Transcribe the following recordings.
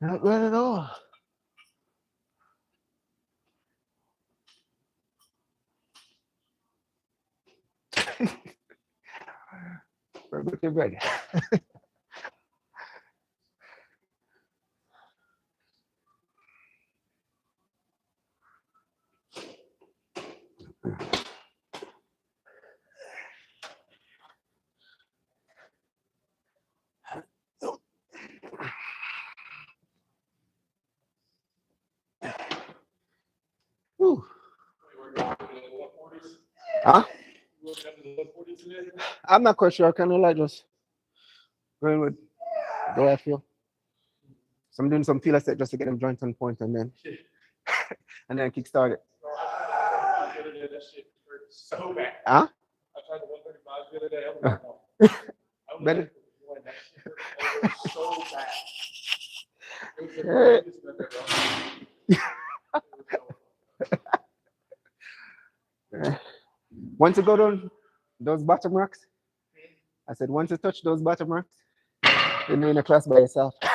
Not bad at all. Very good to bed. Whew. Huh? I'm not quite sure. I kind of like just going with the way I feel. So I'm doing some feel set just to get them joints on point and then kickstart it. So bad. Huh? I tried the 135 the other day. I was like, no. Better. That shit hurt so bad. It was the Once you go down those bottom rocks, I said, once you touch those bottom rocks, you're in a class by yourself. Yeah.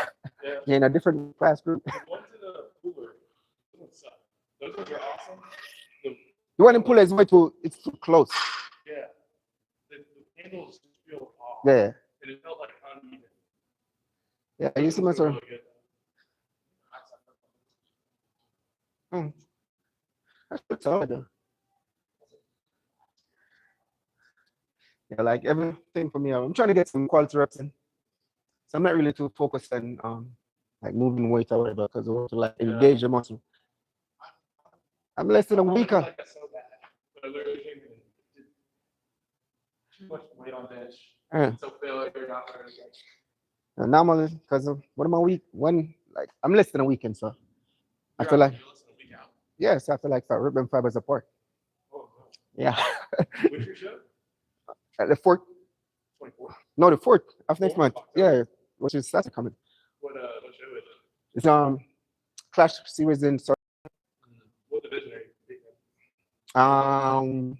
You're in a different class group. The ones in the cooler, those ones suck. Those ones are awesome. The one in Pula is way too, it's too close. Yeah. The handles just feel off. Yeah. And it felt like uneven. Yeah, I used to mess around. That's all I do. Yeah, like everything for me, I'm trying to get some quality reps in. So I'm not really too focused on like moving weight or whatever because I want to like engage the muscle. I'm less than a week. Like that so bad. But I literally came in and did too much weight on bench. So failure not learning. Normally, because what am I week? I'm less than a weekend, so I feel like yes, I feel like I rip them fibers apart. Oh, yeah. What's your show? At the 4th. 24th. No, the 4th of next month. Yeah, which is that's coming. What show is it? It's Clash series in. What division are you?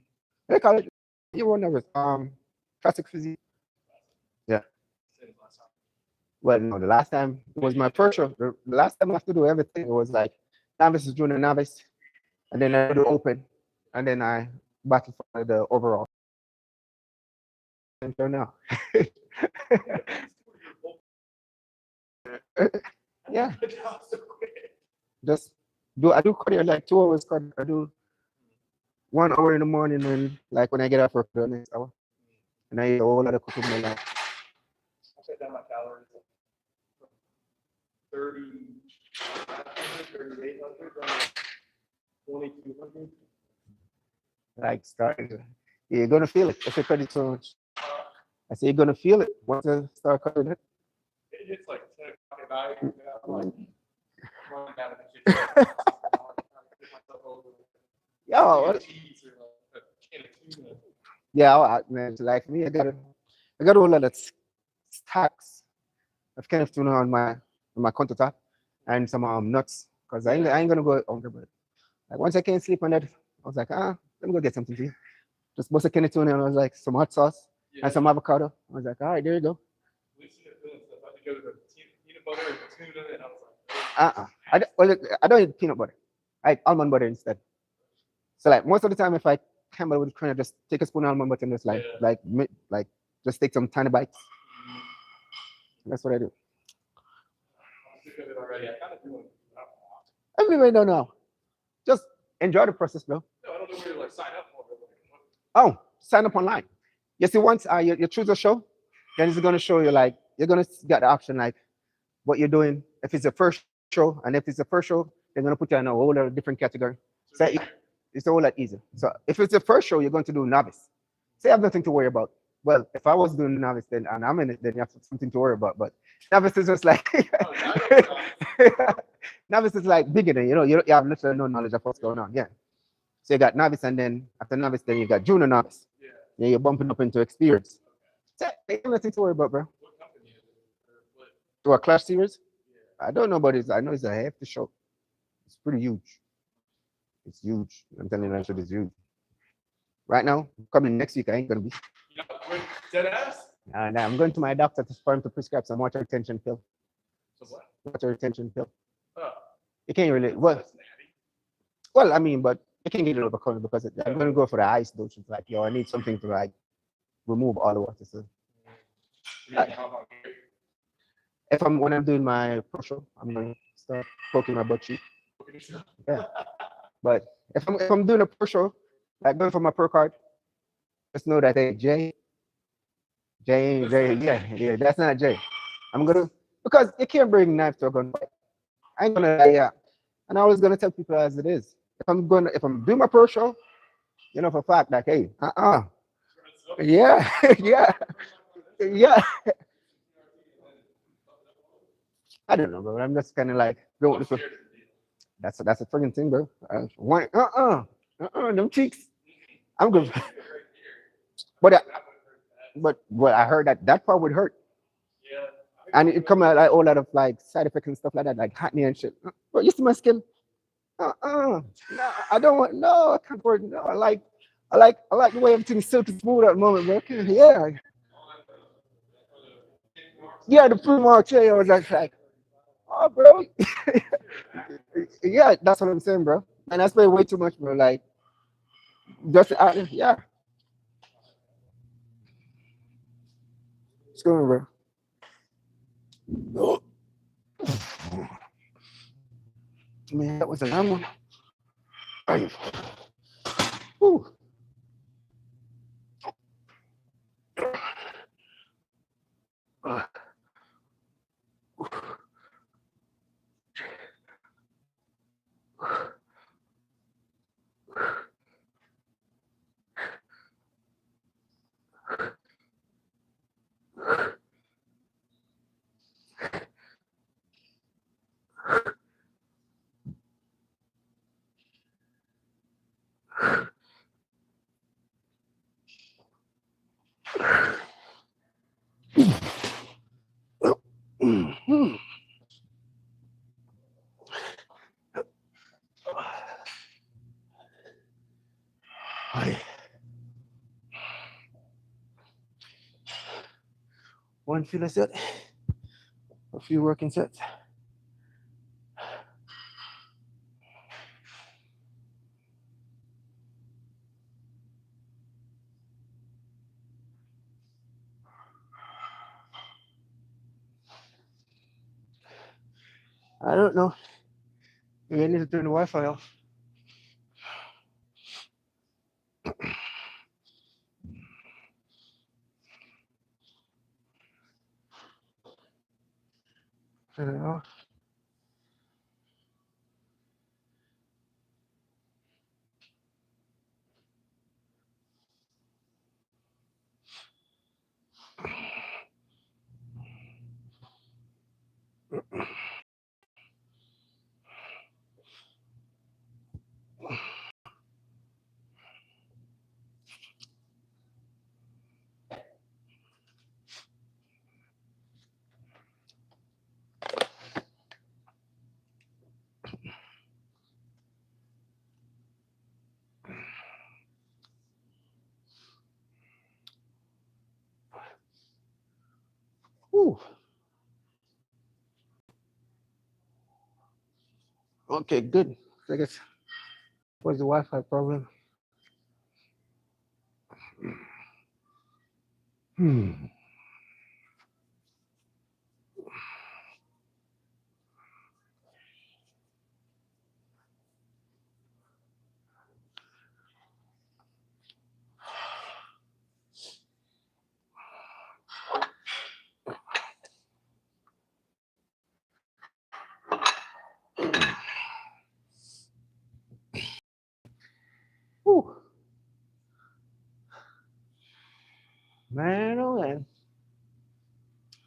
They call it. You won't know it. Classic physique. Yeah. Well, no, the last time it was my first show. The last time I have to do everything, it was like novice, junior, novice, and then I do open, and then I battle for the overall. So now. Yeah. Just I do cardio like 2 hours. I do 1 hour in the morning and like when I get off work the next hour, and I eat a whole lot of cooking my life. I set down my calories from 3,800, 2,200. Like starting, you're gonna feel it if you cut it so much. I say you're gonna feel it once you start cutting it. It hits like 10 o'clock at night. And I'm like, running out of the kitchen. Yeah, man, like me, I got a whole lot of stacks of kind of tuna on my countertop and some nuts because I ain't gonna go hungry. But like once I can't sleep on that, I was like, let me go get something to eat. Just bust a can of tuna and I was like some hot sauce and some avocado. I was like, all right, there you go. We used to doing stuff. I had to go to the peanut butter and the tuna, and I was like, I don't eat peanut butter. I eat almond butter instead. So like most of the time, if I camel with cream, I just take a spoon of almond butter and just like just take some tiny bites. That's what I do. I'm sick of it already. I kind of do it. Everybody don't know. Just enjoy the process, bro. No, I don't know where to like sign up for it. Oh, sign up online. You see, once you choose a show, then it's gonna show you like you're gonna get the option like what you're doing. If it's the first show, and if it's the first show, they're gonna put you in a whole other different category. So it's a whole lot easier. So if it's the first show, you're going to do novice. So you have nothing to worry about. Well, if I was doing novice then and I'm in it, then you have something to worry about. But novice is just like novice is like beginner. You have literally no knowledge of what's going on. Yeah. So you got novice, and then after novice, then you got junior novice. Yeah. Then you're bumping up into experience. So you have nothing to worry about, bro. What company is it? To a class series, I don't know, but I know it's a hefty show. It's pretty huge. It's huge. I'm telling you, that shit is huge. Right now, coming next week, I ain't gonna be. You know, dead ass? And I'm going to my doctor for him to prescribe some water retention pill. So what? Water retention pill. Oh. You can't really well, I mean, but you can't get it overcome because I'm gonna go for the ice dose. It's like, yo, I need something to like remove all the water. So when I'm doing my pro show, I'm gonna start poking my butt cheek. Yeah. But if I'm doing a pro show, like going for my pro card, just know that hey, J, yeah, that's not J. I'm gonna because you can't bring knife to a gunfight. I ain't gonna yeah. And I always gonna tell people as it is. If I'm doing my pro show, you know for a fact like hey, yeah, yeah, yeah. I don't know, bro. I'm just kind of like go with the flow. That's a friggin' thing, bro. Them cheeks. I'm good. But I heard that part would hurt, Yeah. and it come out like a whole lot of like side effects and stuff like that, like acne and shit. But you see my skin? No, I don't want. No, I can't work. No, I like the way everything's silky smooth at the moment, bro. Yeah, yeah, the pre-mark chair. I was like, oh, bro. Yeah, that's what I'm saying, bro. And I spend way too much, bro. Like, just yeah. What's going on, bro? Oh, man, that was a long one. Ay. Whew. Mhm. Ay. One filler set, a few working sets. I don't know. Maybe I need to turn the Wi-Fi off. Turn it off. Okay, good. I guess was the Wi-Fi problem. Hmm. Whew. Man, oh man.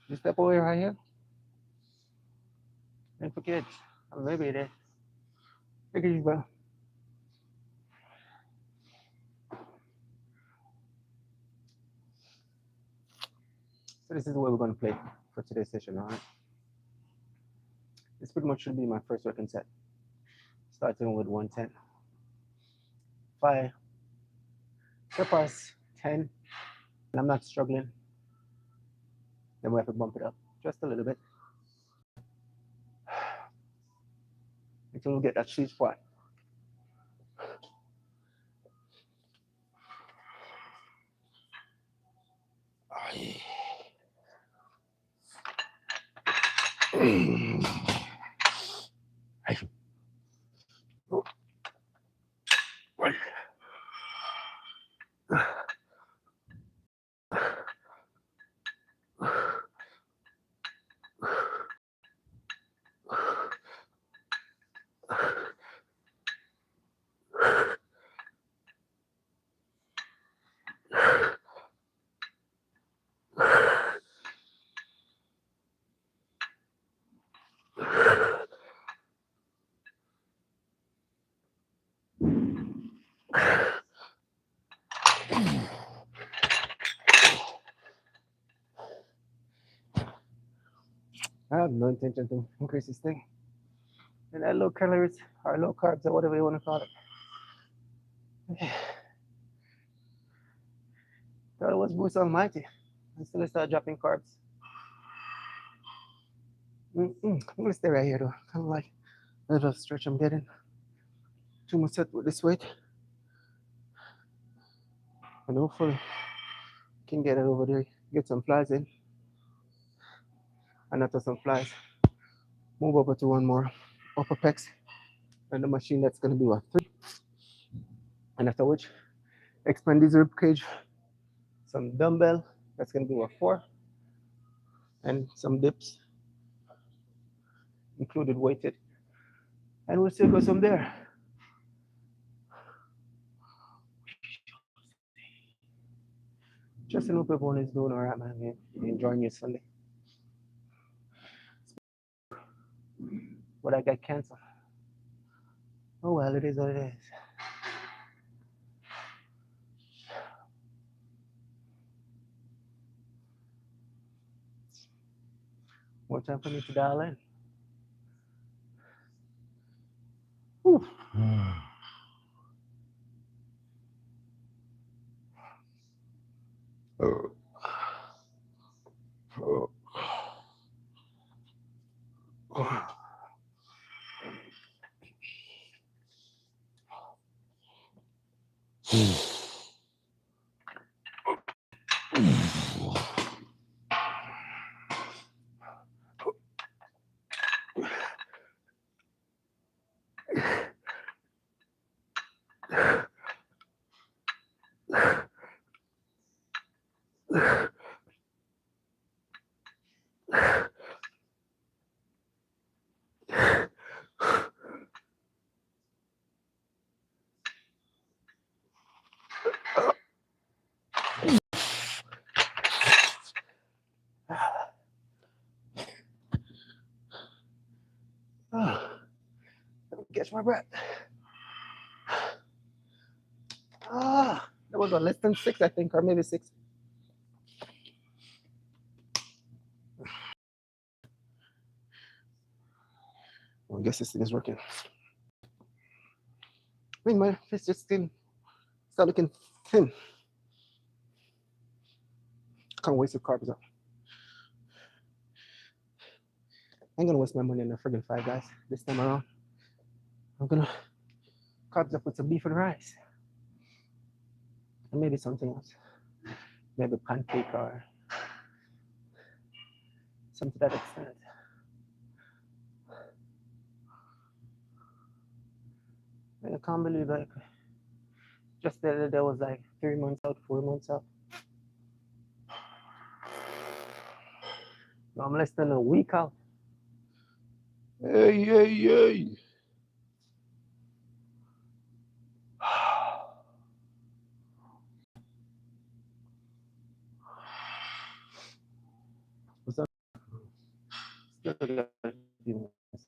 You step away right here and forget. Or maybe it is. Look at you, bro. So this is the way we're going to play for today's session, all right? This pretty much should be my first working set. Starting with 110. 5, surpass 10, and I'm not struggling. Then we have to bump it up just a little bit until we get that sweet spot. I have no intention to increase this thing. And that low calories or low carbs or whatever you want to call it. Thought it was Bruce Almighty. Until I start dropping carbs. I'm gonna stay right here though. Kind of like a little stretch I'm getting. Too much set with this weight. And hopefully can get it over there, get some flies in. And after some flies, move over to one more upper pecs. And the machine that's gonna be what, 3? And after which, expand this rib cage, some dumbbell, that's gonna be what, 4? And some dips, included weighted. And we'll still go from there. Just hope everyone is doing all right, man. Enjoying your Sunday. But I got cancer. Oh well, it is what it is. More time for me to dial in. Whew. Oh. Oh. Oh. Let me catch my breath. That was less than 6, I think, or maybe 6. Well, I guess this thing is working. I mean, my face just still start looking thin. Can't waste the carbs up. I ain't gonna waste my money on a friggin' Five Guys this time around. I'm gonna cut up with some beef and rice. And maybe something else. Maybe pancake or something to that extent. And I can't believe like just the other day was like 3 months out, 4 months out. Now I'm less than a week out. Hey, hey, hey. What's up? Still got a few more seconds.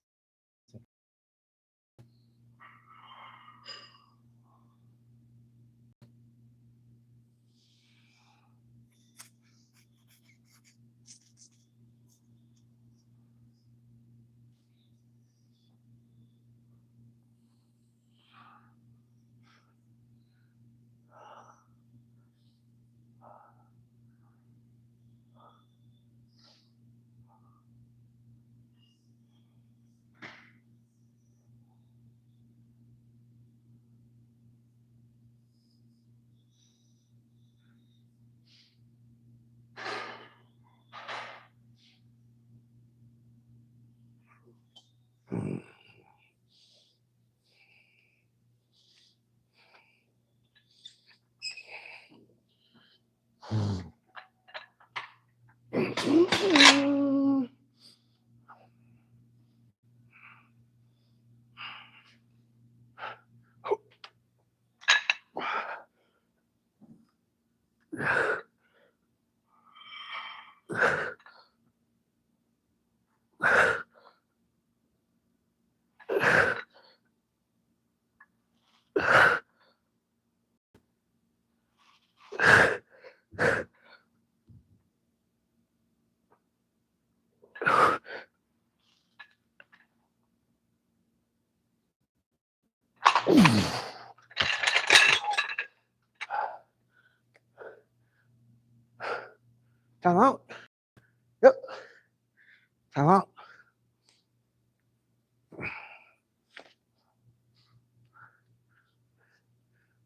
Time out. Yep. Time out.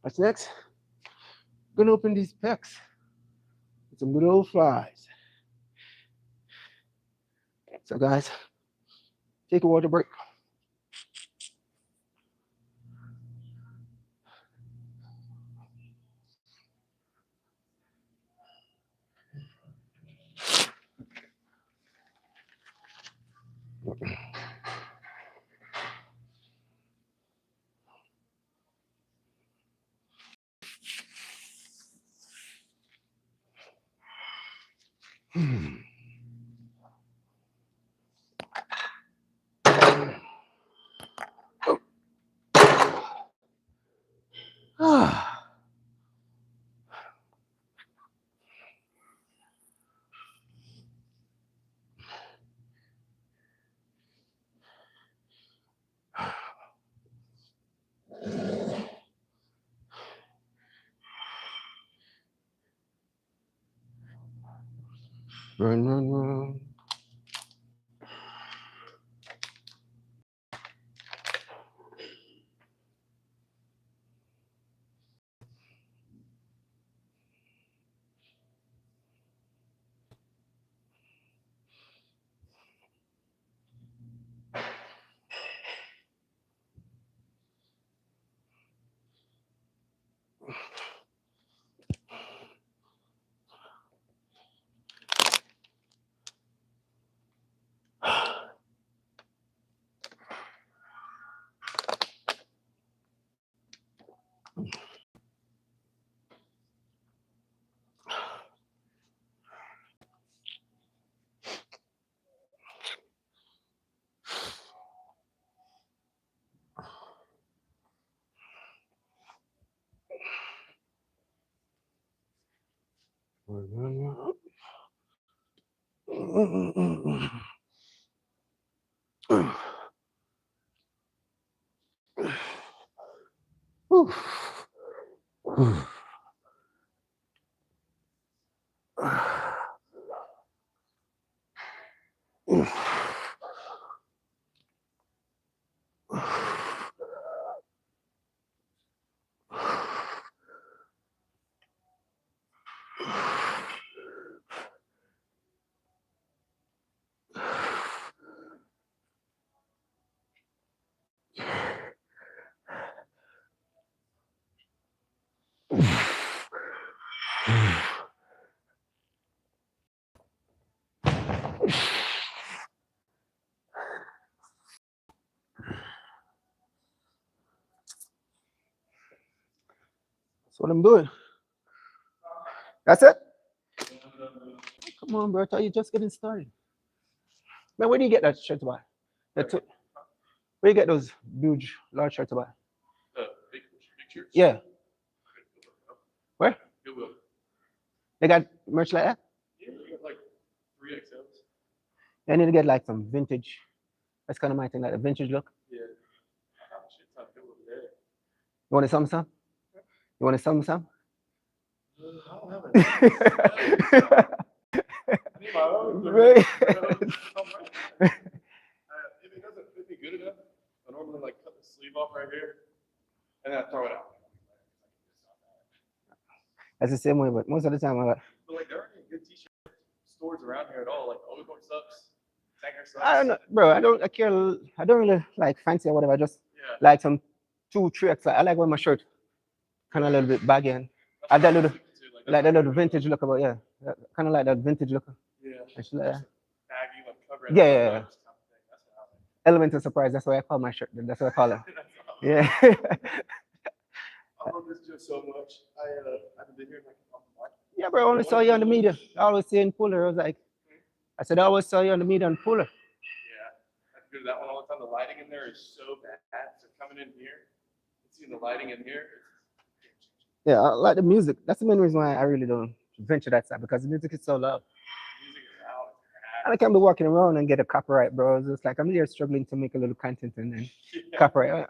What's next? Gonna open these pecs with some good old flies. So guys, take a water break. Run, run, run. Run, run, run. Whew. what I'm doing. That's it? Come on, bro. I thought you just getting started. Man, where do you get that shirt to buy? Where you get those huge, large shirts to buy? Big shirts? Yeah. Where? Goodwill. They got merch like that? Yeah, we got like 3XLs. I need to get like some vintage. That's kind of my thing, like a vintage look. Yeah. Shit's not good over there. You want a some? You want a some? I don't have a I need my own. Right. If it doesn't fit me good enough, I normally like cut the sleeve off right here and then I throw it out. That's the same way, but most of the time I got. But like there aren't any good t-shirt stores around here at all. Like Overcoat sucks. Tanker sucks. I don't know, bro. I don't really like fancy or whatever. I just like some 2-3X. I like wearing my shirt kind of a little bit baggy and I that little like that little vintage look about, yeah. Kind of like that vintage look. Yeah. Actually, like, Baggy, like covering. yeah. Element of surprise. That's what I call my shirt. That's what I call it. Yeah. I love this just so much. I've been here like a month. Yeah, bro. I only saw you on the media. I always see you in Puller. I was like, I said I always saw you on the media on Puller. Yeah, I do that one all the time. The lighting in there is so bad. So coming in here, and seeing the lighting in here. Yeah, I like the music. That's the main reason why I really don't venture that side, because the music is so loud. Music is out. And I can't be walking around and get a copyright, bro. It's just like I'm here struggling to make a little content and then copyright.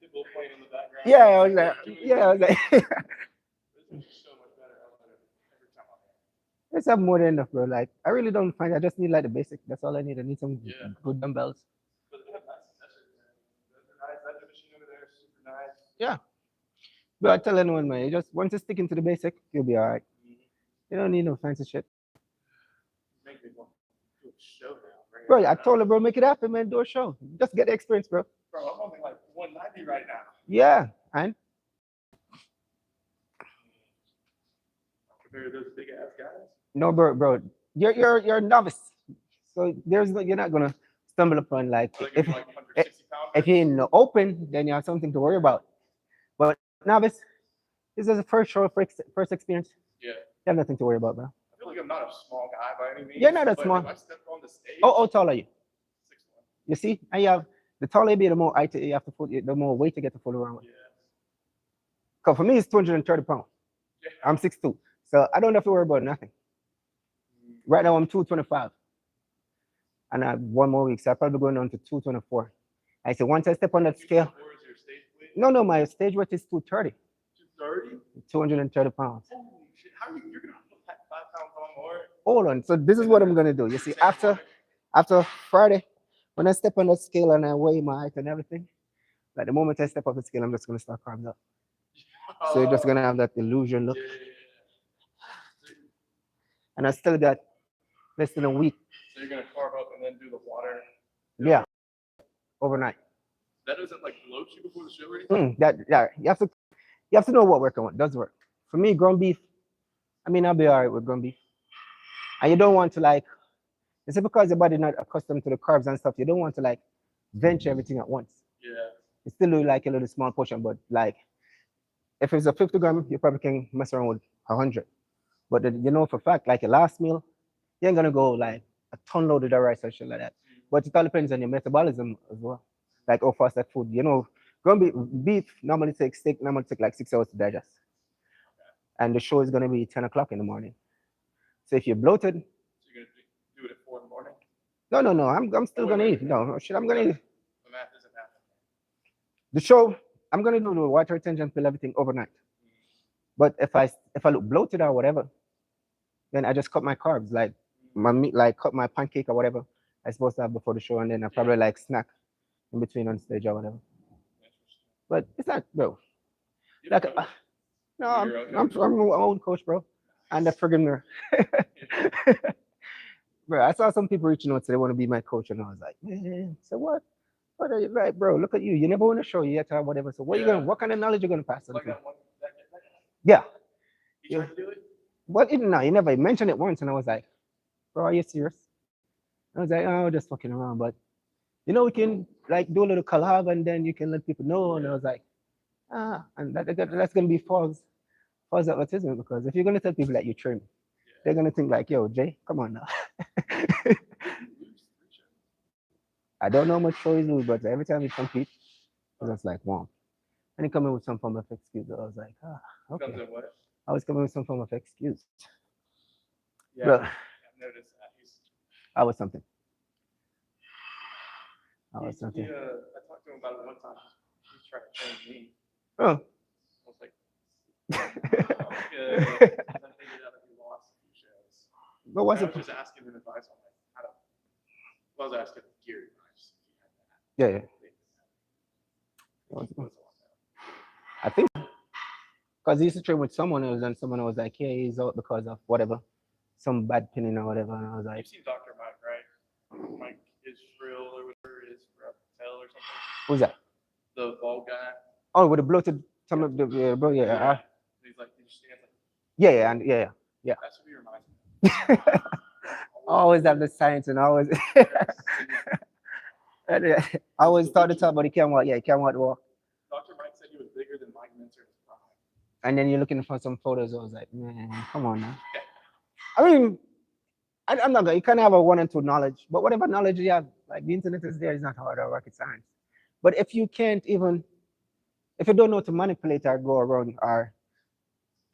People playing in the background. Yeah, I was like, This is so much better every time I'm here. Let's have more than enough, bro. Like, I really don't find. I just need like the basic. That's all I need. I need some good dumbbells. But they have nice accessories, man. They're nice. That machine over there is super nice. Yeah. But I tell anyone, man, you just once you stick into the basic, you'll be all right. You don't need no fancy shit. Make me want to do a show now. Bro, I told her, bro, make it happen, man. Do a show. Just get the experience, bro. Bro, I'm only like 190 right now. Yeah, and Compared to those big ass guys. no, bro, you're a novice, so you're not gonna stumble upon like if like 160 pounds. If you're in the open, then you have something to worry about. But novice, this is the first show, first experience. Yeah. You have nothing to worry about, bro. I feel like I'm not a small guy by any means. You're not a small. If I step on the stage. How tall are you? 6'1". You see, and you have the taller you be, the more height you have to put, the more weight you get to fool around with. Yeah. Cause for me, it's 230 pounds. Yeah. I'm 6'2", so I don't have to worry about nothing. Right now, I'm 225, and I have 1 more week, so I'm probably going on to 224. I said once I step on that scale. No, my stage weight is 230. 230? 230 pounds. Holy shit! How are you're gonna put that 5 pounds on more? Hold on. So this is what I'm gonna do. You see, after Friday, when I step on that scale and I weigh my height and everything, like the moment I step off the scale, I'm just gonna start carbs up. So you're just gonna have that illusion look. And I still got less than a week. So you're gonna carb up and then do the water. Yeah. Overnight. That doesn't like bloat you before the show or anything? You have to know what working on does work. For me, ground beef, I mean, I'll be all right with ground beef. And you don't want to like, it's because your body not accustomed to the carbs and stuff, you don't want to like venture everything at once. Yeah. It's still like a little small portion, but like, if it's a 50 gram, you probably can mess around with 100. But you know for a fact, like your last meal, you ain't gonna go like a ton loaded of rice or shit like that. But it all depends on your metabolism as well. Like how fast that food, you know, ground beef normally takes like 6 hours to digest. And the show is gonna be 10 o'clock in the morning. So if you're bloated, so you're gonna do it at 4 in the morning? No, I'm still gonna eat. No, shit, I'm gonna eat. The math isn't happening. The show, I'm gonna do the water retention pill, everything overnight. But if I look bloated or whatever, then I just cut my carbs, like my meat, like cut my pancake or whatever I supposed to have before the show, and then I probably like snack in between on stage or whatever. But it's not, bro. Like, no, I'm my own coach, bro. And the friggin' mirror. Bro, I saw some people reaching out to they want to be my coach, and I was like, man, so what? What are you like, bro? Look at you. You never want to show yet or whatever. So what kind of knowledge you gonna pass on? Like yeah. You trying to do it? But he never mentioned it once, and I was like, bro, are you serious? I was like, oh, just fucking around. But you know, we can like do a little collab, and then you can let people know. And I was like, and that's gonna be false. false advertisement because if you're gonna tell people that you train, they're gonna think like, yo, Jay, come on now. I don't know how much show he's lose, but every time we compete, it's just like, wow. And he come in with some form of excuse. I was like, ah, okay. Comes in what? I was coming with some form of excuse. Yeah, But I've noticed that. I was something. I He, was something. I talked to him about it one time. He's trying to train me. Oh. I was like, oh, good. I figured out that he lost a few shows. But what's I it? was just asking him advice on like how to. Well, I was asking Gary advice. Yeah, yeah. I think because he used to train with someone else, and someone was like, "Yeah, he's out because of whatever, some bad pinning or whatever." And I was like, You've seen Dr. Mike, right? Mike Israel or whatever it is, Patel or something. "Who's that?" The bald guy. Oh, with the bloated, some of the bro, yeah, Yeah. He's like, he stands like. yeah, yeah, and yeah. That's what he reminds me of. Always have the science and always. I always thought to talk about the camera. Yeah, camera walk. Dr. Mike said he was bigger than Mike Minter in his prime. And then you're looking for some photos. I was like, man, come on now. I mean, I'm not gonna. You can have a one and two knowledge, but whatever knowledge you have, like the internet is there, it's not hard or rocket science. But if you can't even, if you don't know to manipulate or go around or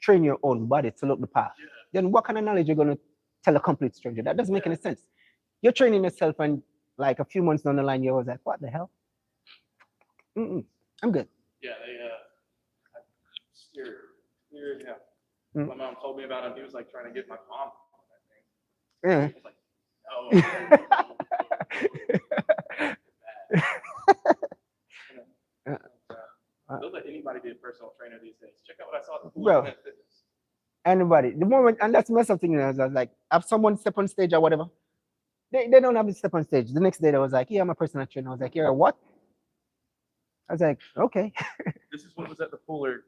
train your own body to look the path, then what kind of knowledge you're gonna tell a complete stranger? That doesn't make any sense. You're training yourself, and like a few months down the line, you're always like, what the hell? I'm good. Yeah, they steered him. My mom told me about him. He was like trying to get my mom on that thing. Yeah. I was like, no. Don't let anybody be a personal trainer these days. Check out what I saw at the pool. Bro. Anybody. The moment, and that's messed up thing. I was like, have someone step on stage or whatever. They don't have to step on stage. The next day, they was like, yeah, I'm a personal trainer. I was like, yeah, what? I was like, okay. This is what was at the Pooler.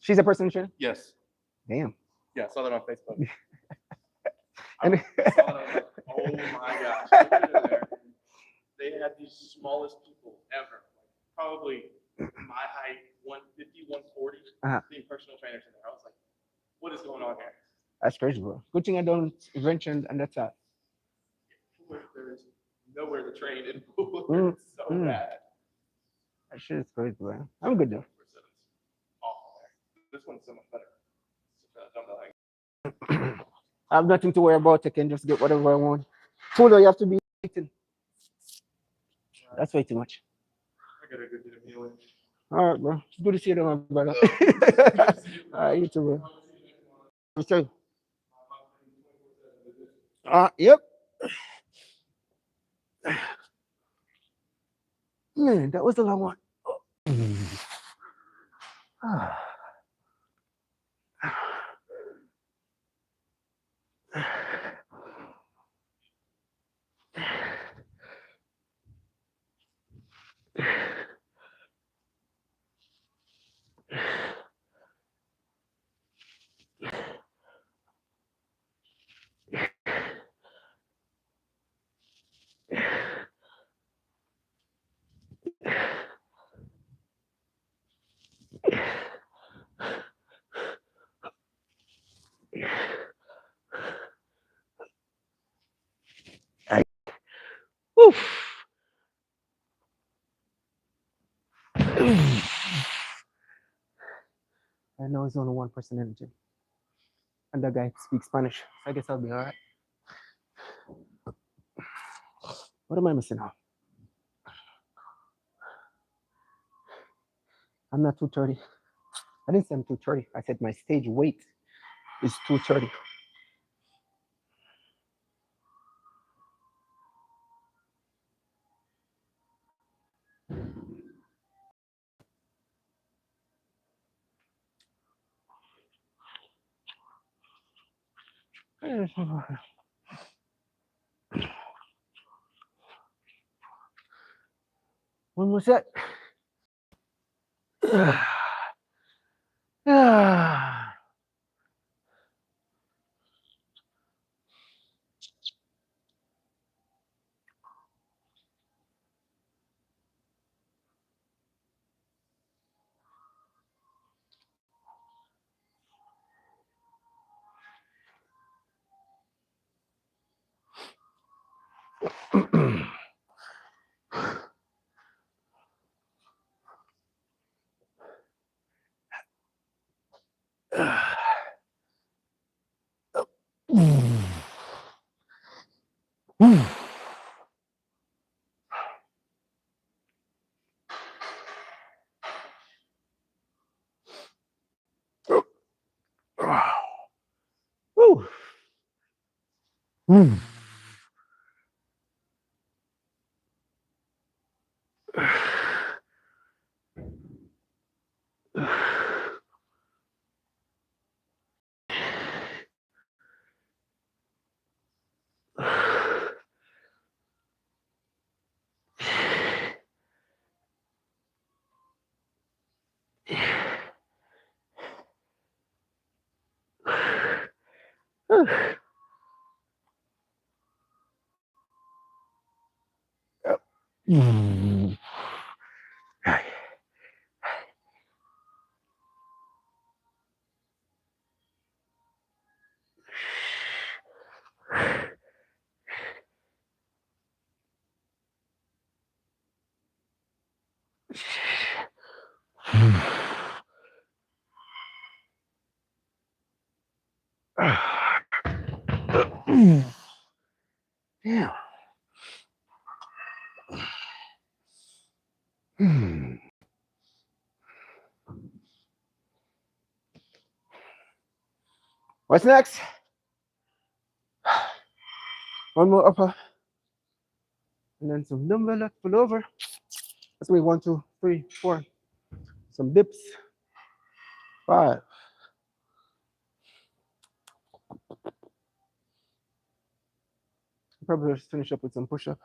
She's a personal trainer? Yes. Damn. Yeah, I saw that on Facebook. And I saw that. I was like, oh my gosh. I went in there. They had the smallest people ever. Probably my height, 150, 140, being personal trainers in there. I was like, what is going on here? That's crazy, bro. Good thing I don't venture and that's that. There is nowhere to train in Pooler. It's so bad. That shit is crazy, bro. I'm good though. This one's so much better. I have nothing to worry about. I can just get whatever I want. Pooler, you have to be eating. That's way too much. I gotta go get a meal in. All right, bro. It's good to see you, my brother. All right, you too, bro. Okay. Yep. Man, that was a long one. Oof. I know it's only one person in the gym. And that guy speaks Spanish. So I guess I'll be all right. What am I missing out? I'm not 230. I didn't say I'm 230. I said my stage weight is 230. When was that? Yeah. What's next? One more upper. And then some dumbbell lat pull over. That's way 1, 2, 3, 4. Some dips. 5. Probably just finish up with some push up.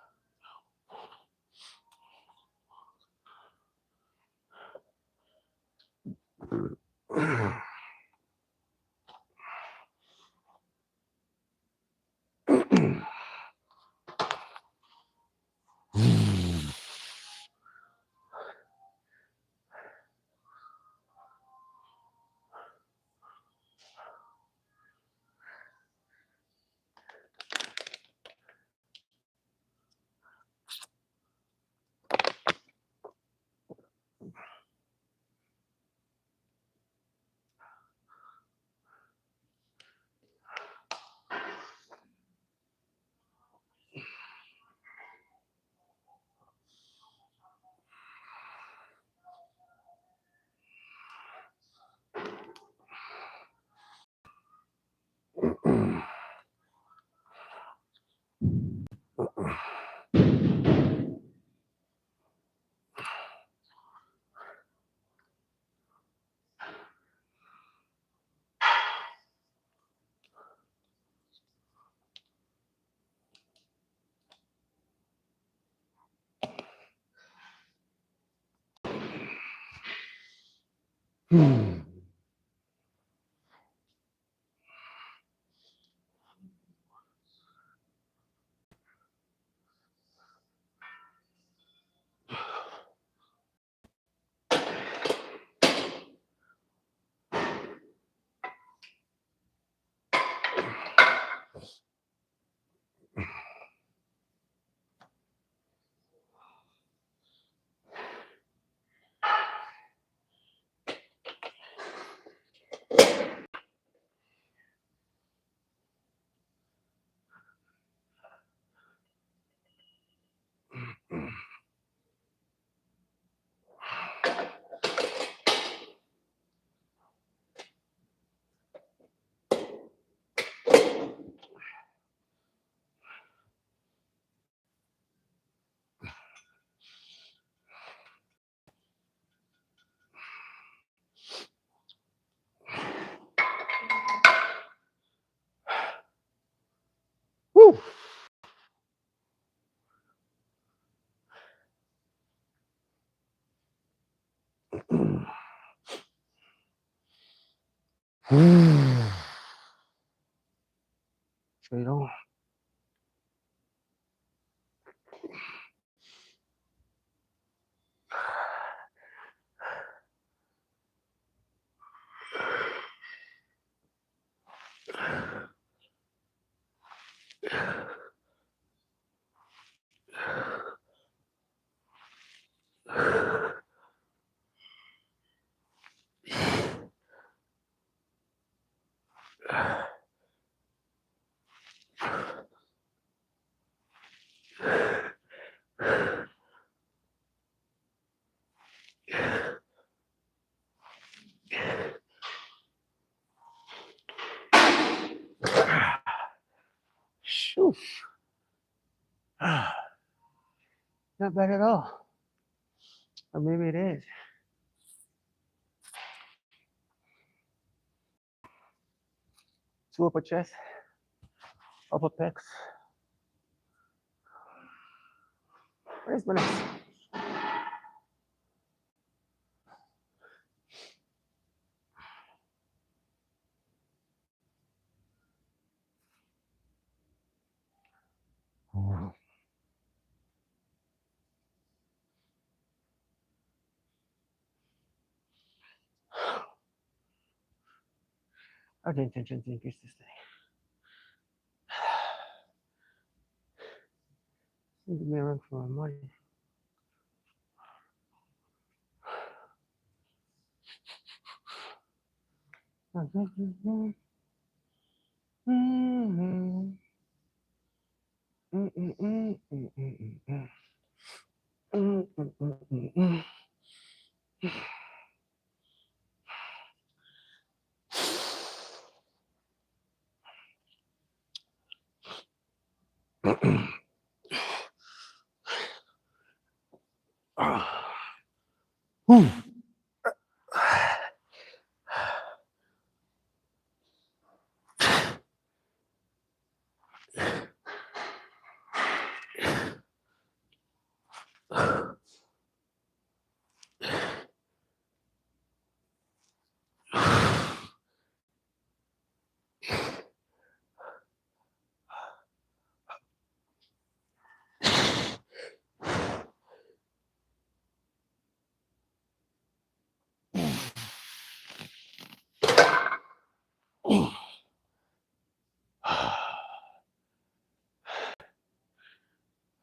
Woo. Straight on. Not bad at all. Or maybe it is. Two upper chest, upper pecs. Where's my next? Our intention to increase this thing. Need to be around for my money.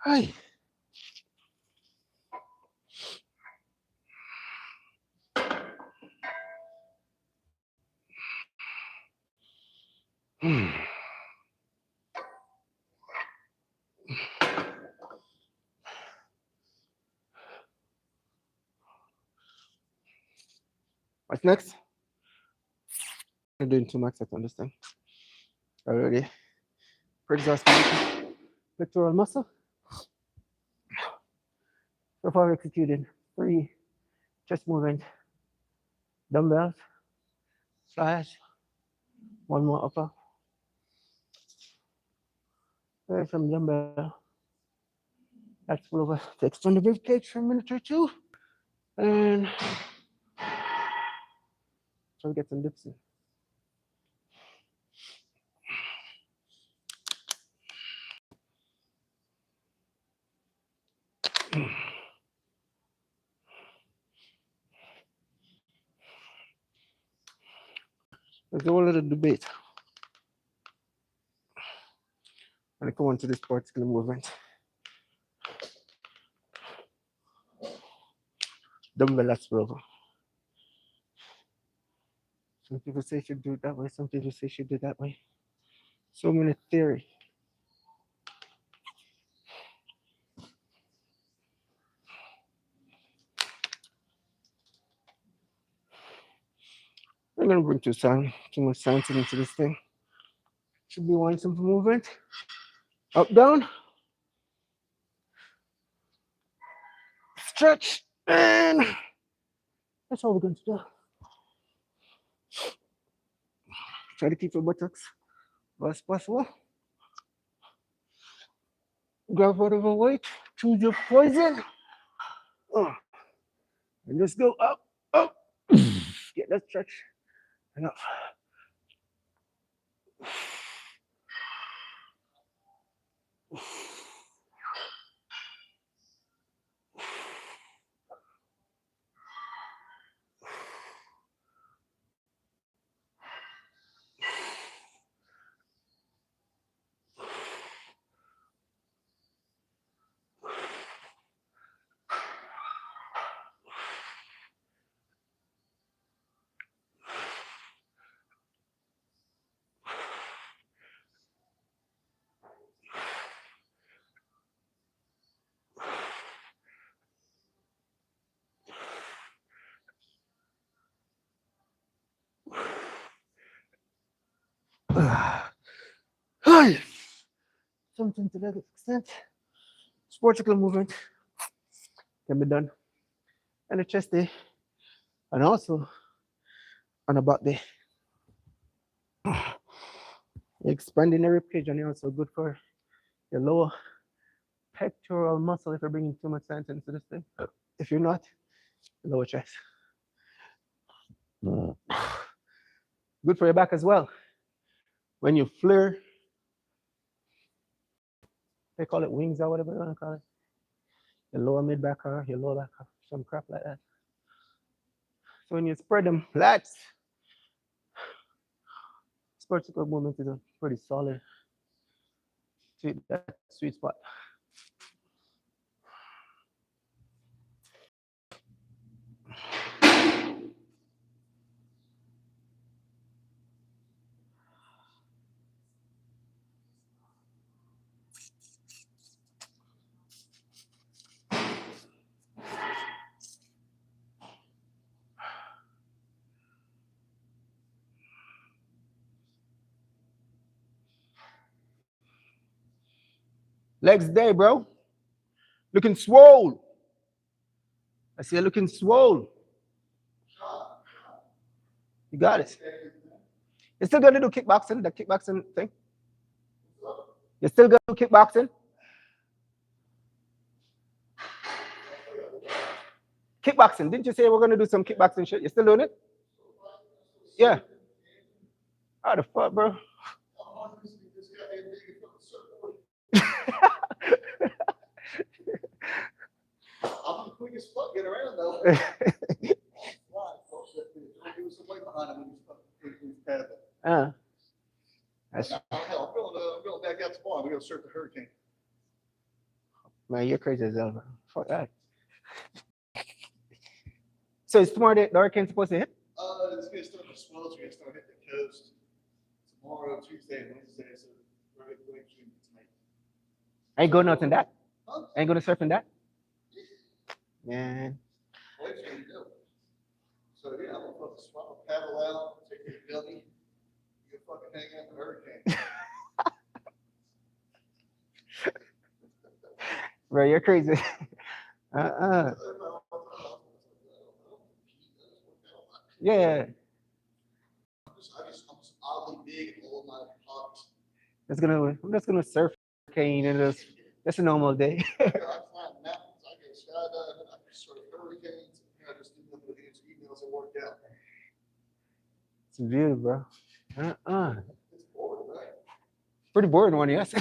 Hi. What's next? I'm doing too much, I can understand. Already. Pretty exhausted. Pectoral muscle. So far executed 3 chest movements, dumbbells, slash, 1 more upper. There's some dumbbell. Let's pull over to extend the rib cage for a minute or two. And try to get some dips in. There's a whole lot of debate when I come on to this particular movement. Dumbbell lats rover. Some people say you should do it that way. Some people say you should do it that way. So many theory. I'm gonna bring too much science into this thing. Should be one simple movement. Up, down. Stretch. And that's all we're going to do. Try to keep your buttocks as possible. Grab whatever weight. Choose your poison. And just go up, up. Get that stretch. And up. Hi. Something to that extent. Sportical movement can be done on the chest day and also on the back day. Expanding the rib cage and you're also good for your lower pectoral muscle if you're bringing too much tension into this thing. If you're not, lower chest. Good for your back as well. When you flare, they call it wings or whatever you want to call it. Your lower mid back or your lower back or some crap like that. So when you spread them lats, vertical movement is a pretty solid that sweet spot. Legs day, bro. Looking swole. I see you looking swole. You got it. You're still gonna do kickboxing, the kickboxing thing? You're still gonna do kickboxing? Kickboxing. Didn't you say we're gonna do some kickboxing shit? You still doing it? Yeah. How the fuck, bro? I'm the quickest fuck get around though. That's, I'm going back out tomorrow. We're gonna surf the hurricane. Man, you're crazy as hell, bro. Fuck that. So it's tomorrow the hurricane's supposed to hit? It's gonna start to swell. It's gonna start hitting the coast tomorrow, Tuesday, and Wednesday. So we're going tonight. Ain't going nothing that? Huh? Ain't going to surf in that? Man. Wait till you go. So yeah, I'm gonna fucking paddle out, take your gummy, you fucking hang out in the hurricane. Bro, you're crazy. Yeah. I'm just oddly big and all my pockets. I'm just gonna surf hurricane and that's a normal day. I climb mountains, I go skydiving, I can surf hurricanes, I just do nothing but answer emails and work out. It's beautiful, bro. It's boring, right? Pretty boring one, yes.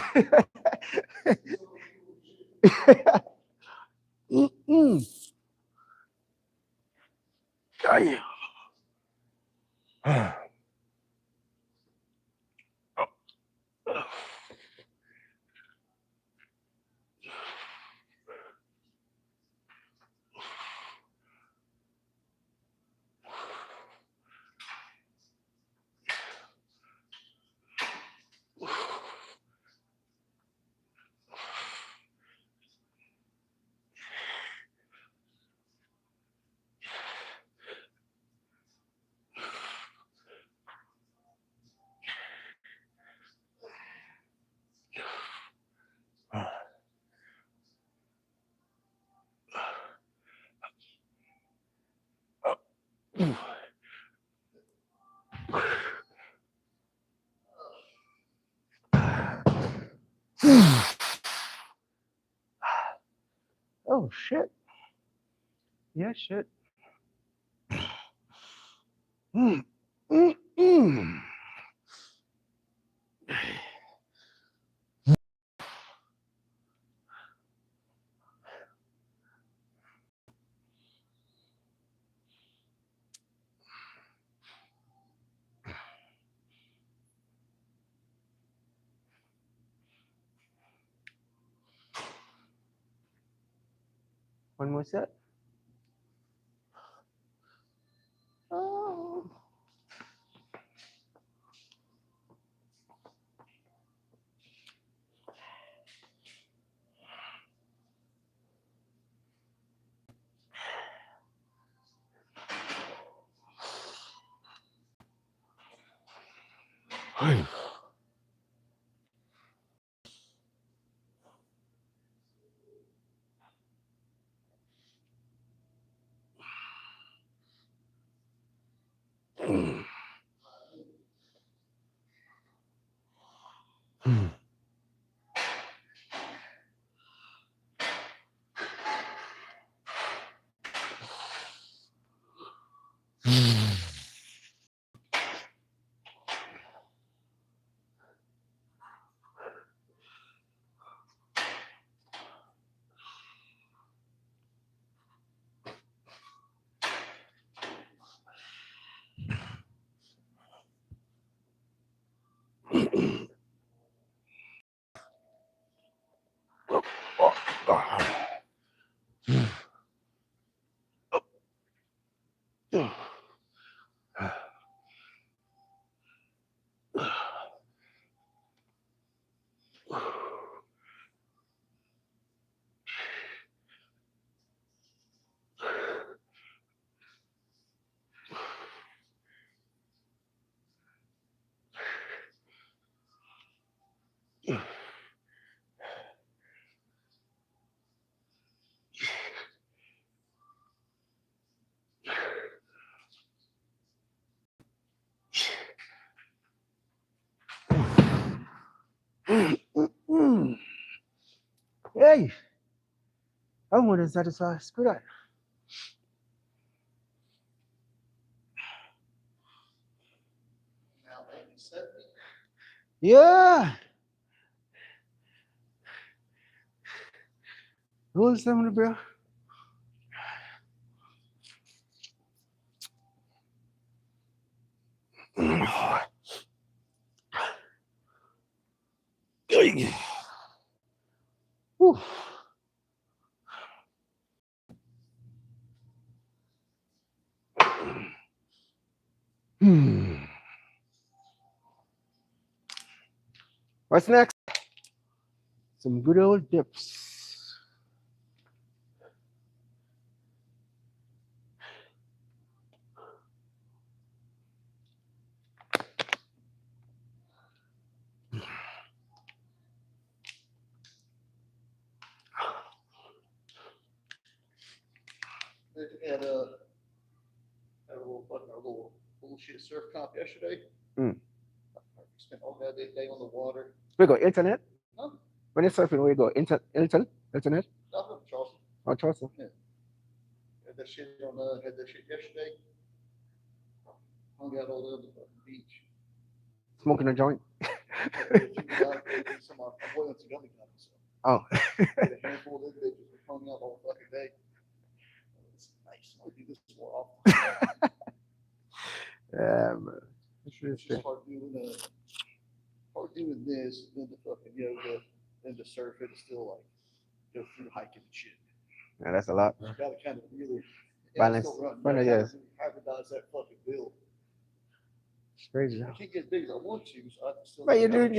Oh shit. Yeah, shit. One more set. Oh. Hey, I'm more than satisfied. Screw that. Now, 70. Yeah. Who's some of the bro? Whew. Hmm. What's next? Some good old dips. Had had a little fucking a little bullshit surf comp yesterday. Mm. Spent all that day on the water. We go internet. No, When you're surfing, we go internet. nothing, Charleston. Oh, Charleston. Had that shit had that shit yesterday. Hung out all over the fucking beach. Smoking a joint. Some I'm boiling some gummy gummies. Oh. Had a handful of those bitches. We hung out all fucking day. It's nice. I'll do this more often. Yeah, man. It's just hard doing this, then the fucking yoga, then the surfing. It's still like go through hiking and shit. Yeah, that's a lot. You gotta kind of really Balance. Yes. Hybridize that fucking build. It's crazy. I can't get as big as I want to, so I still. But you're doing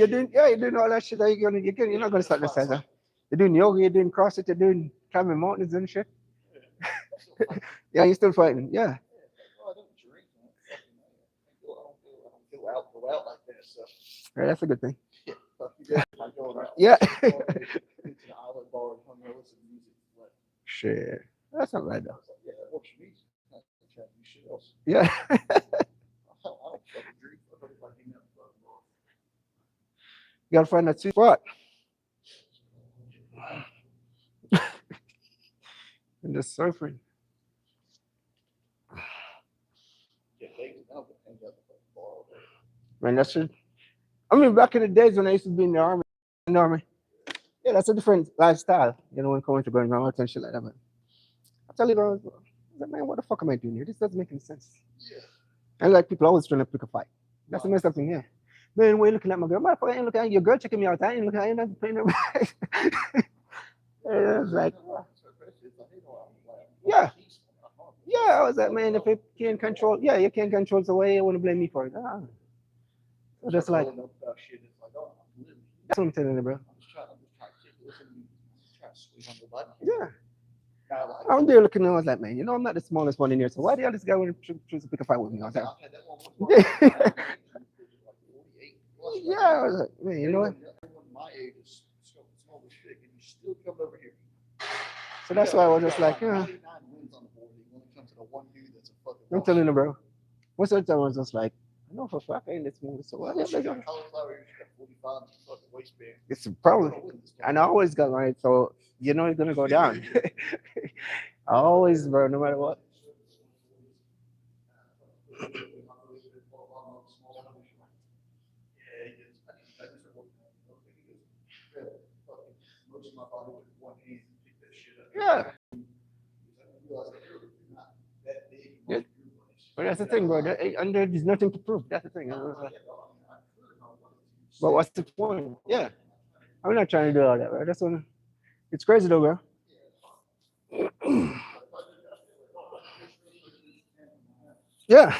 all that shit that you're not gonna start this as a. You're doing yoga, you're doing CrossFit, you're doing climbing mountains and shit. Yeah, you're still fighting. Yeah. Well, I don't drink. I don't go out like that. So. Right, that's a good thing. Yeah. Yeah. It's an island bar and hung out with some music. But Shit. That's not bad though. yeah, that works for me. I can't do shit else. Yeah. I don't fucking drink. I don't like hanging out in the fucking bar. You gotta find that sweet spot. And just surfing. Yeah, they now can hang out in the fucking bar all day. Man, that's it. I mean, back in the days when I used to be in the army, yeah, that's a different lifestyle, when coming to going out and shit like that, man. I tell you, bro, man, what the fuck am I doing here? This doesn't make any sense. Yeah. And like people always trying to pick a fight. That's the messed up thing, yeah. Man, when you looking at my girl, motherfucker, I ain't looking at your girl checking me out. I ain't looking at you, not paying no. Yeah, it's like, yeah. Yeah, I was like, man, if it can't control, yeah, you can't control the way you want to blame me for it. So just like, that's what I'm telling you, bro. Yeah. I'm there looking, I was like, man, I'm not the smallest one in here, so why the hell this guy want to choose to pick a fight with me? I was like, yeah, I was like, man, you know what? My age is small as shit, and you still come over here. So that's why I was just like, wins on the board when it comes to the one dude that's a fucking. I'm telling you, bro. Most of the time I was just like, I know for a fact I in this movie, so what? You got cauliflower, you just got 45 in the fucking waistband. It's a problem. You're gonna win this And I always got mine, so you know it's gonna go down. Always, bro, no matter what. Yeah, he gets, I just work out. Okay, he gets, fucking most of my body with one hand and pick that shit up. Yeah. You realize that you're not that big. Yeah. Your place. But that's the thing, bro. And there's nothing to prove. That's the thing. Yeah, well, I mean, I could, I wanted to. But what's the point? Yeah. I'm not trying to do all that, bro. That's one. It's crazy though, bro. Yeah.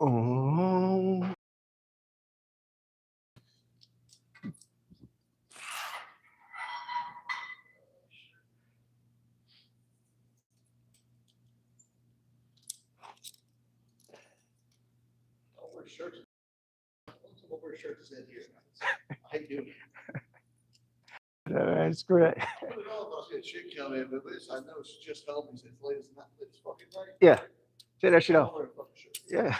Oh. I'll wear shirts. I'll wear shirts in here. I hate doing it. Screw it. I don't know if I was gonna shit come in, but listen, I know it's just homies. It's late as night. It's fucking night. Yeah. Check that shit I'll out. wear a fucking shirt. Yeah.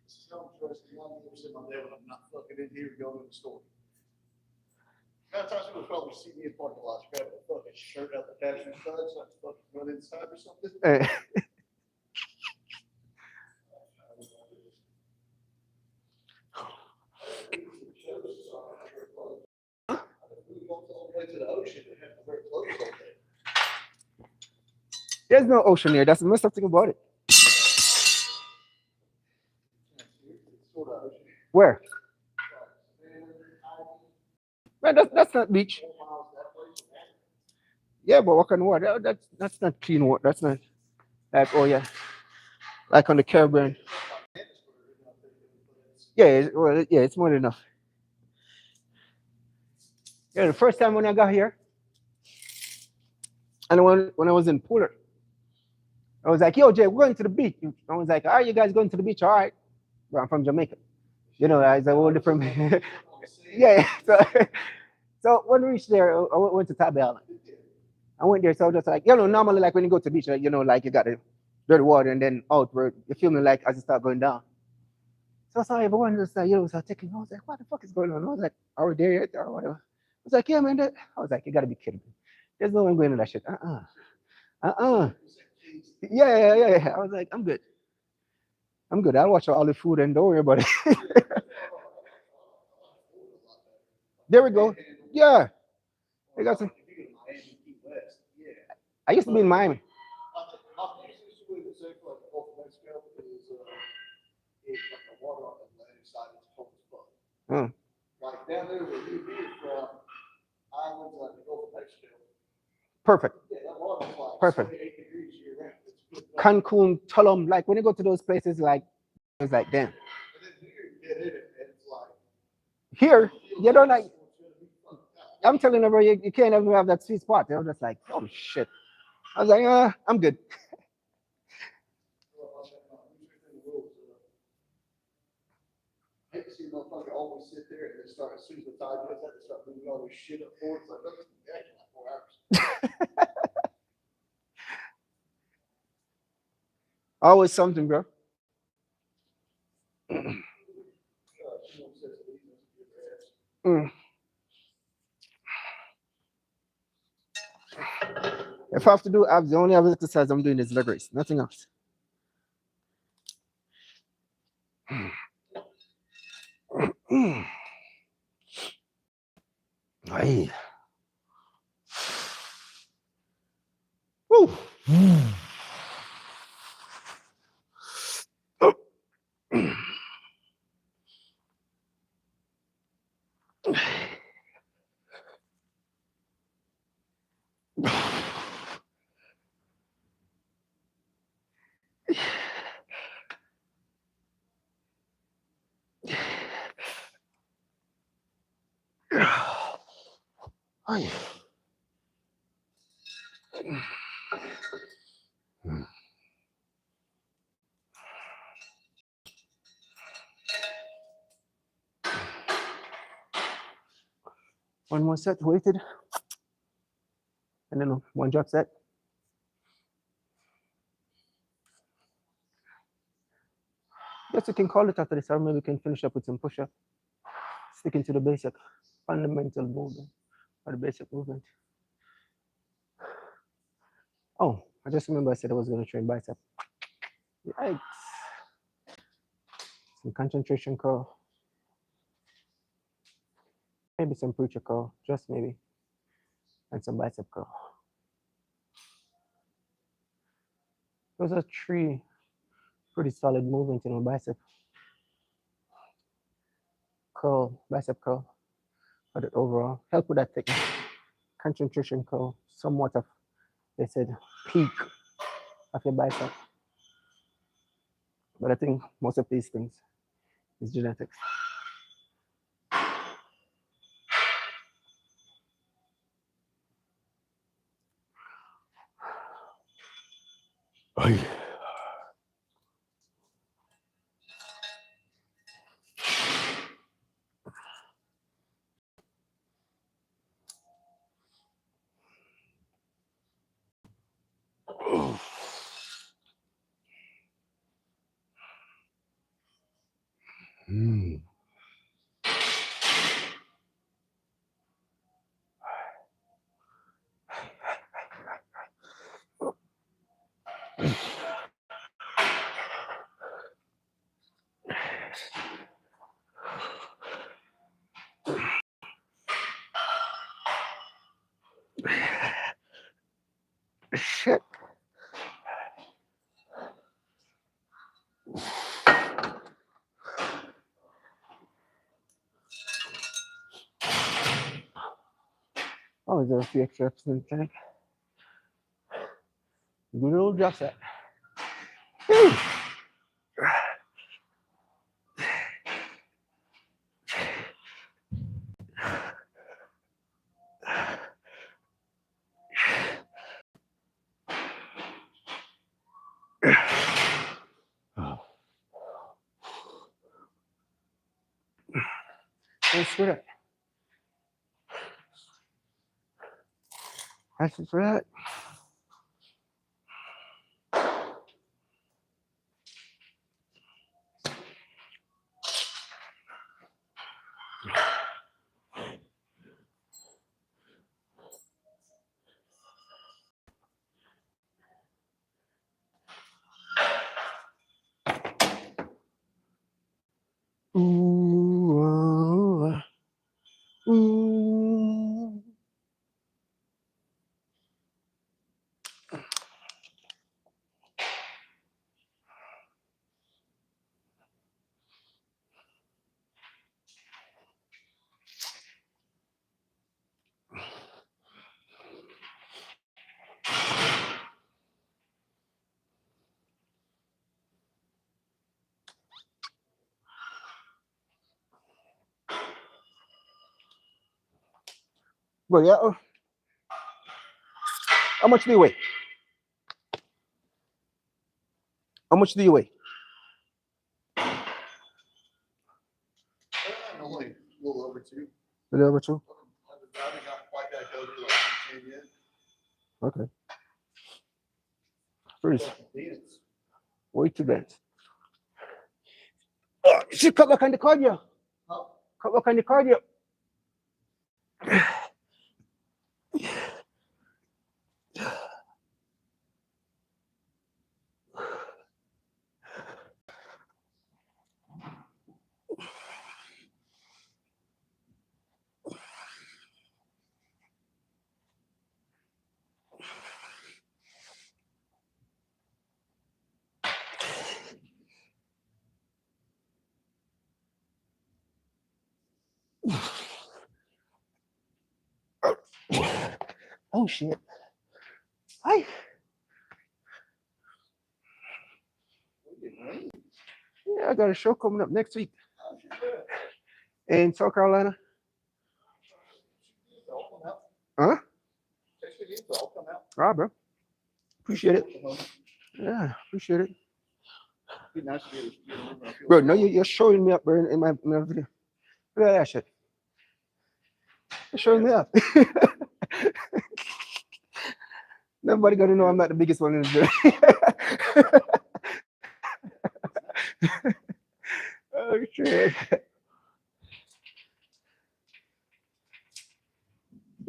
This is how I'm dressed. You know, I'm never sitting my day when I'm not fucking in here and going to the store. Amount of times people probably see me in parking lots, grab a fucking shirt out the passenger side, so I can fucking run inside or something. Hey. All the way to the ocean and have to wear clothes all day. There's no ocean here. That's the most thing about it. It's sort of ocean. Where? Man, that's not beach. Yeah, but what kind of water? That's not clean water. That's not like, oh yeah, like on the Caribbean. Yeah, well, yeah, it's more than enough. Yeah, the first time when I got here, and when I was in Puller, I was like, yo, Jay, we're going to the beach. I was like, are you guys going to the beach? All right. Well, I'm from Jamaica. You know, it's a whole different. Yeah. So when we reached there, I went to Tabby Island. I went there, so I was just like, normally like when you go to the beach, like, like you got the dirty water and then out where you feel me like as you start going down. So I saw everyone just like, so taking, I was like, what the fuck is going on? I was like, are we there yet or whatever? I was like, yeah, man. I was like, you gotta be kidding me. There's no one going to that shit. Yeah. I was like, I'm good. I'll watch all the food and don't worry about it. There we go. Yeah. I got some. I used to be in Miami. Hmm. Like down there where you be from, islands like the Gulf of Mexico. Perfect. Yeah, that water's like Perfect. 78 degrees year round. It's good. Cancun, Tulum, like when you go to those places, like it's like damn. And then here you get in it, and it's like Here, you don't like. I'm telling you, bro, you can't ever have that sweet spot. They're just like, oh shit. I was like, I'm good. I hate to see a motherfucker always sit there and then start, as soon as the tide gets out, they start moving all this shit up forward. It's like, that's like 4 hours. Always something, bro. Mm. If I have to do abs, the only other exercise I'm doing is leg raise, nothing else. Aye. Woo. Ay. One more set weighted. And then one drop set. Yes, you can call it after this, or maybe we can finish up with some push-up. Sticking to the basic fundamental movement or the basic movement. Oh, I just remember I said I was going to train bicep. Yikes. Some concentration curl. Maybe some preacher curl, just maybe. And some bicep curl. Those are three pretty solid movements in a bicep curl, bicep curl. But overall, help with that thickness. Concentration curl, somewhat of, they said, peak of your bicep. But I think most of these things is genetics. Mm. Shit. Oh, is there a few extra reps in the clinic? Good old drop set. Thanks for that. That's it for that. Ooh, ooh. Well, yeah. How much do you weigh? How much do you weigh? Only a little over 2. A little over 2? I haven't got quite that covered like 10 yet. Okay. Pretty. Dance. Way too dense. Oh, you should cut back on the cardio. Huh? Cut back on the cardio. Oh shit. Hi. Yeah, I got a show coming up next week in South Carolina. 15th, I'll come out. All right, bro. Appreciate it. Yeah, appreciate it. Be nice to get a Bro, no, you're showing me up, bro, in my video. Look at that shit. You're showing me up. Nobody gonna know I'm not the biggest one in the video. Oh shit.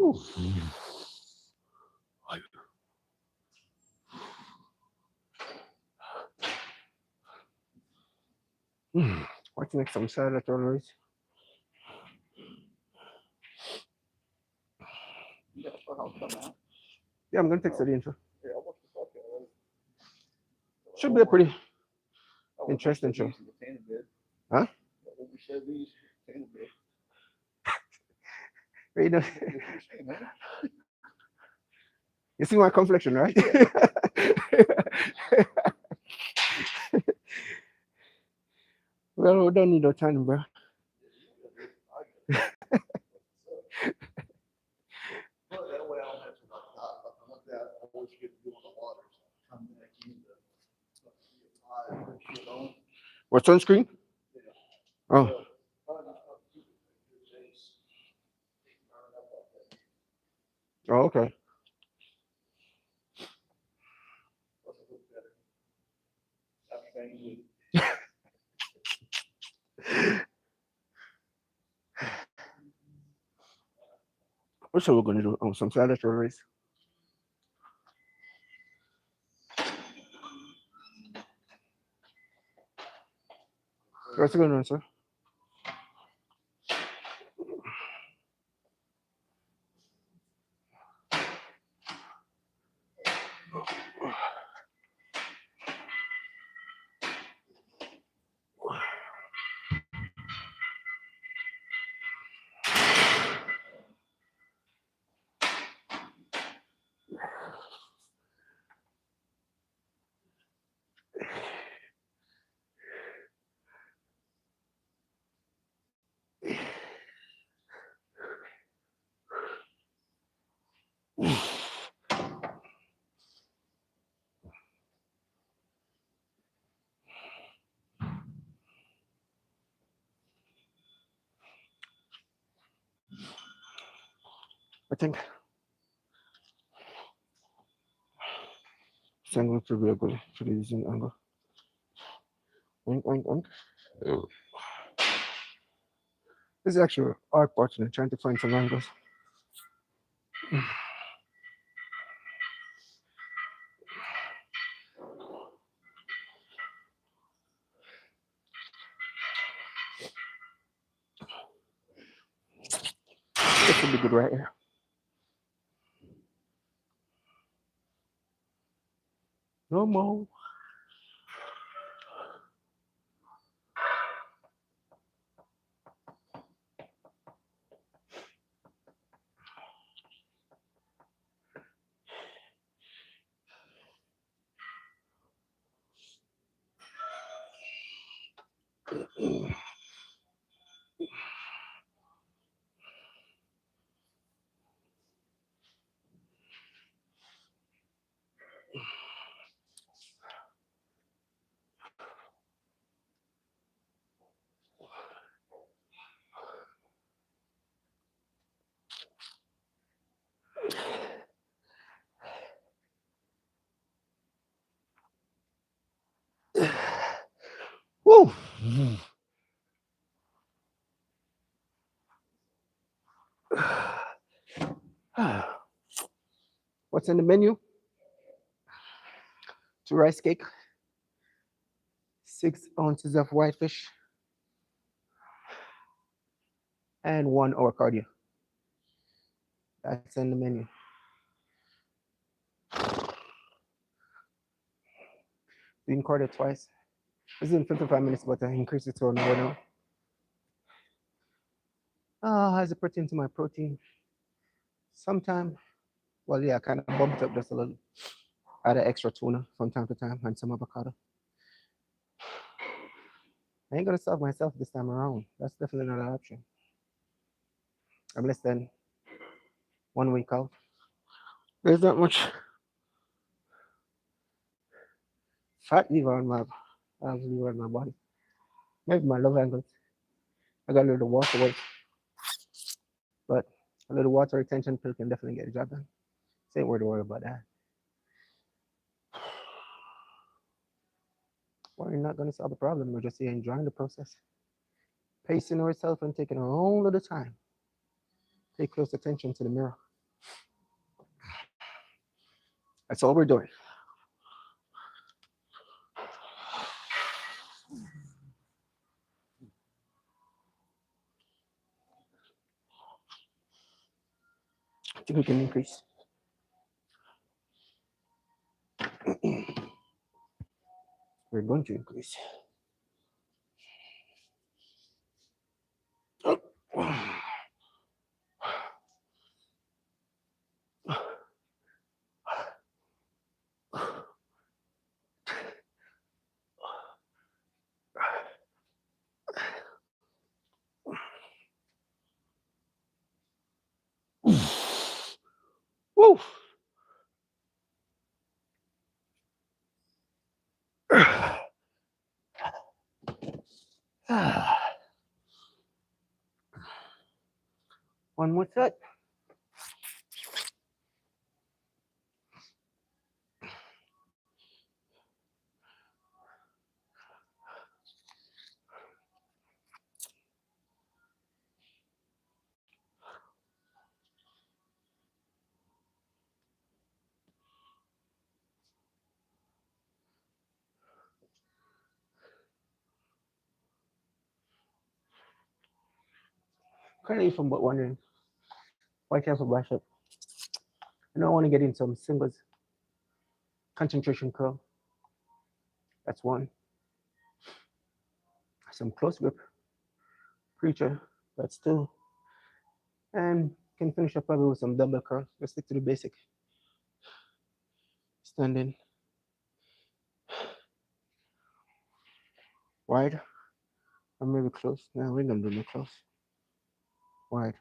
Ooh. What's next? Some salad always. Yeah, I'll come out. Yeah, I'm gonna text the intro. Yeah, I'll watch the fuck out of it. Should be a pretty I won't be interesting so show. easy to tan a bit. Huh? That won't be so easy to tan a bit. You know, What you're saying, huh? you see my complexion, right? Well, we don't need no time, bro. But that way I don't have to like want that. I always get to do on the water. So I'm back in the shit on. What sunscreen? Oh, oh, okay. What's we're gonna do? Oh, some salad strawberries. What's going on, sir? I think this angle should be a good for the using angle. Oink, oink, oink. This is actually art partner trying to find some angles. This should be good right here. No more. Woo! What's in the menu? 2 rice cake, 6 ounces of whitefish, and 1 hour cardio. That's in the menu. Doing cardio twice. This is in 55 minutes, but I increase it to an hour now. Has a protein to my protein. Sometime, well, yeah, I kind of bumped up just a little. Add an extra tuna from time to time and some avocado. I ain't gonna starve myself this time around. That's definitely not an option. I'm less than 1 week out. There's not much fat liver on my liver on my body. Maybe my love angles. I got a little water weight, but a little water retention pill can definitely get the job done. Same word to worry about that. Well, you're not going to solve the problem. We're just here enjoying the process, pacing ourselves and taking our own little time. Pay close attention to the mirror. That's all we're doing. I think we can increase. We're going to increase. Woo! One more set. Kind of even but wondering why can't I brush up? I know I want to get in some singles concentration curl. That's one. Some close grip preacher. That's two. And can finish up probably with some dumbbell curl. Let's stick to the basic. Standing wide or maybe close. No, we're gonna do no close. Wide.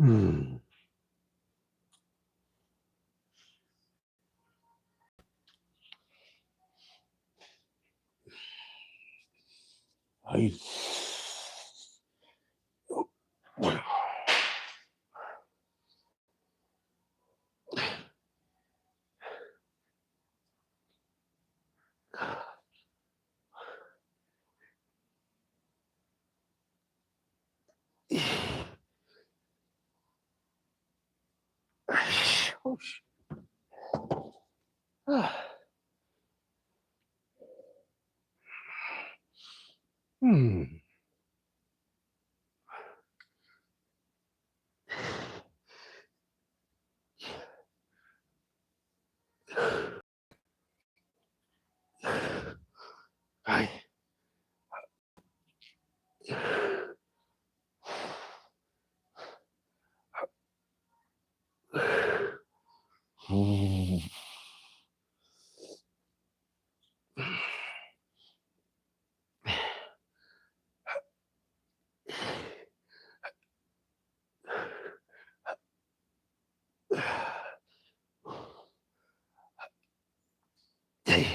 Hmm. Ay. Oh, hmm. Ay. Hmm. Ay.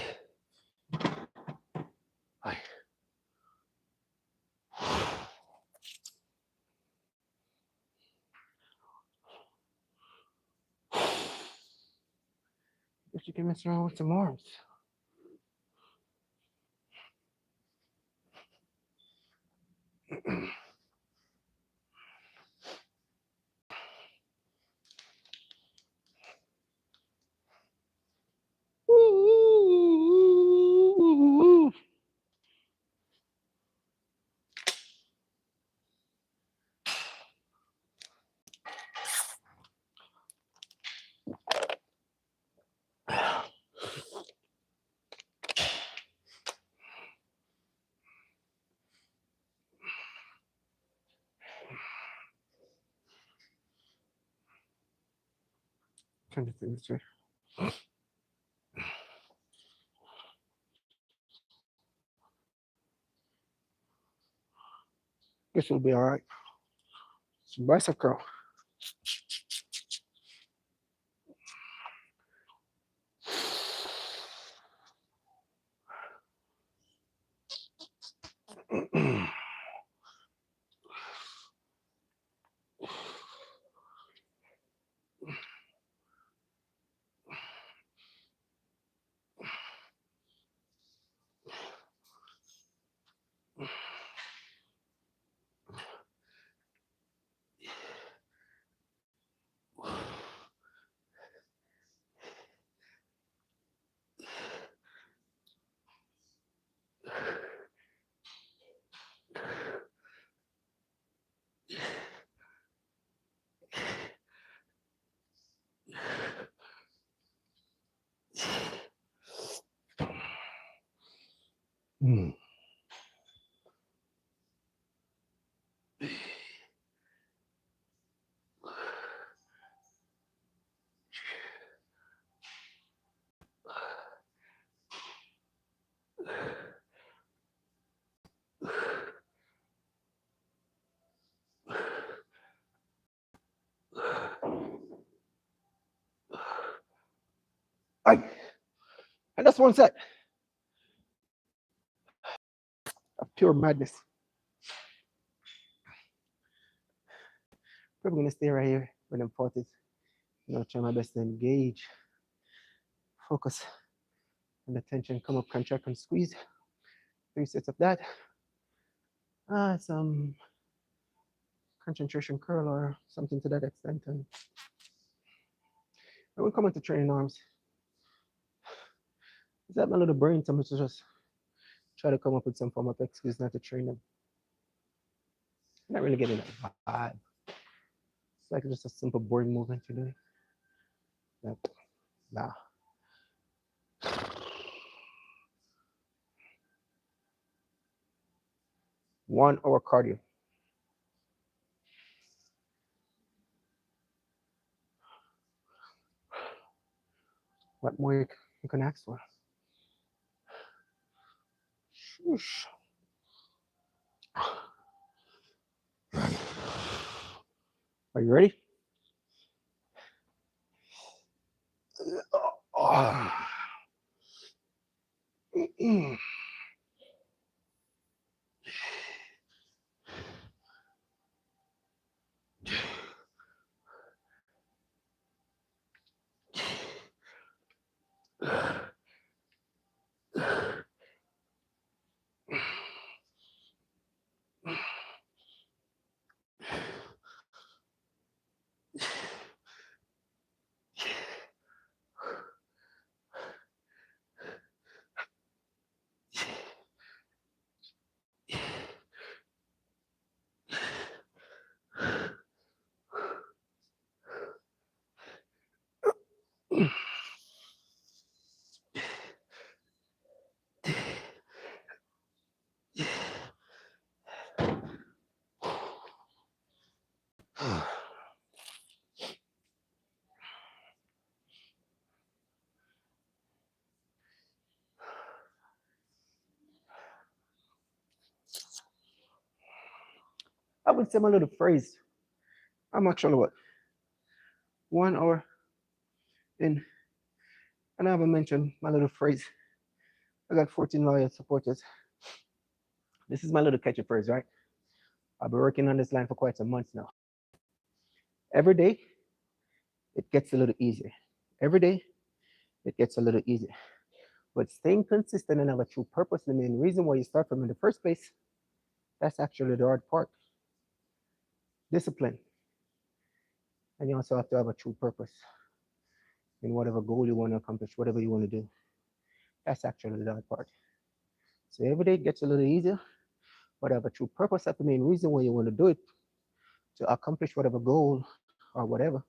Ay. If you can mess around with some arms. Ooh. 23. This will be all right. Some bicep curl. Mm. Aye. And that's one set of pure madness. Probably gonna stay right here when I'm 40s. Try my best to engage, focus, and attention. Come up, contract, and squeeze. 3 sets of that. Some concentration curl or something to that extent. And when we come into training arms, is that my little brain to just try to come up with some form of excuse not to train them. I'm not really getting that vibe. It's like just a simple boring movement you're doing. Like, nah. 1 hour cardio. What more you can ask for? Sheesh. Are you ready? Oh. I would say my little phrase. I'm actually what? 1 hour in. And I haven't mentioned my little phrase. I got 14 loyal supporters. This is my little catchy phrase, right? I've been working on this line for quite some months now. Every day, it gets a little easier. Every day, it gets a little easier. But staying consistent and have a true purpose, the main reason why you start from in the first place, that's actually the hard part. Discipline. And you also have to have a true purpose in whatever goal you want to accomplish, whatever you want to do. That's actually the hard part. So every day it gets a little easier, but have a true purpose. That's the main reason why you want to do it, to accomplish whatever goal or whatever,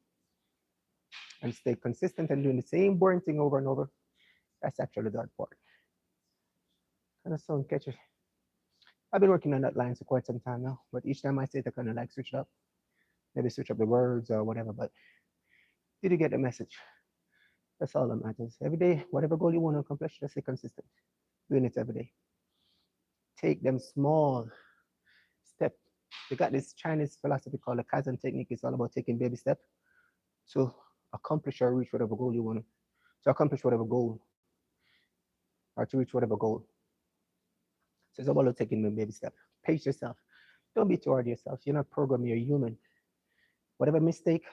and stay consistent and doing the same boring thing over and over. That's actually the hard part. Kind of sound catchy. I've been working on that line for quite some time now, but each time I say it, I kind of like switch it up. Maybe switch up the words or whatever, but did you get the message? That's all that matters. Every day, whatever goal you want to accomplish, just stay consistent. Doing it every day. Take them small steps They got this Chinese philosophy called the Kaizen technique. It's all about taking baby steps to accomplish or reach whatever goal you want to accomplish whatever goal or to reach whatever goal. So it's all about taking the baby step. Pace yourself. Don't be too hard on yourself. You're not programmed, you're human. Whatever mistake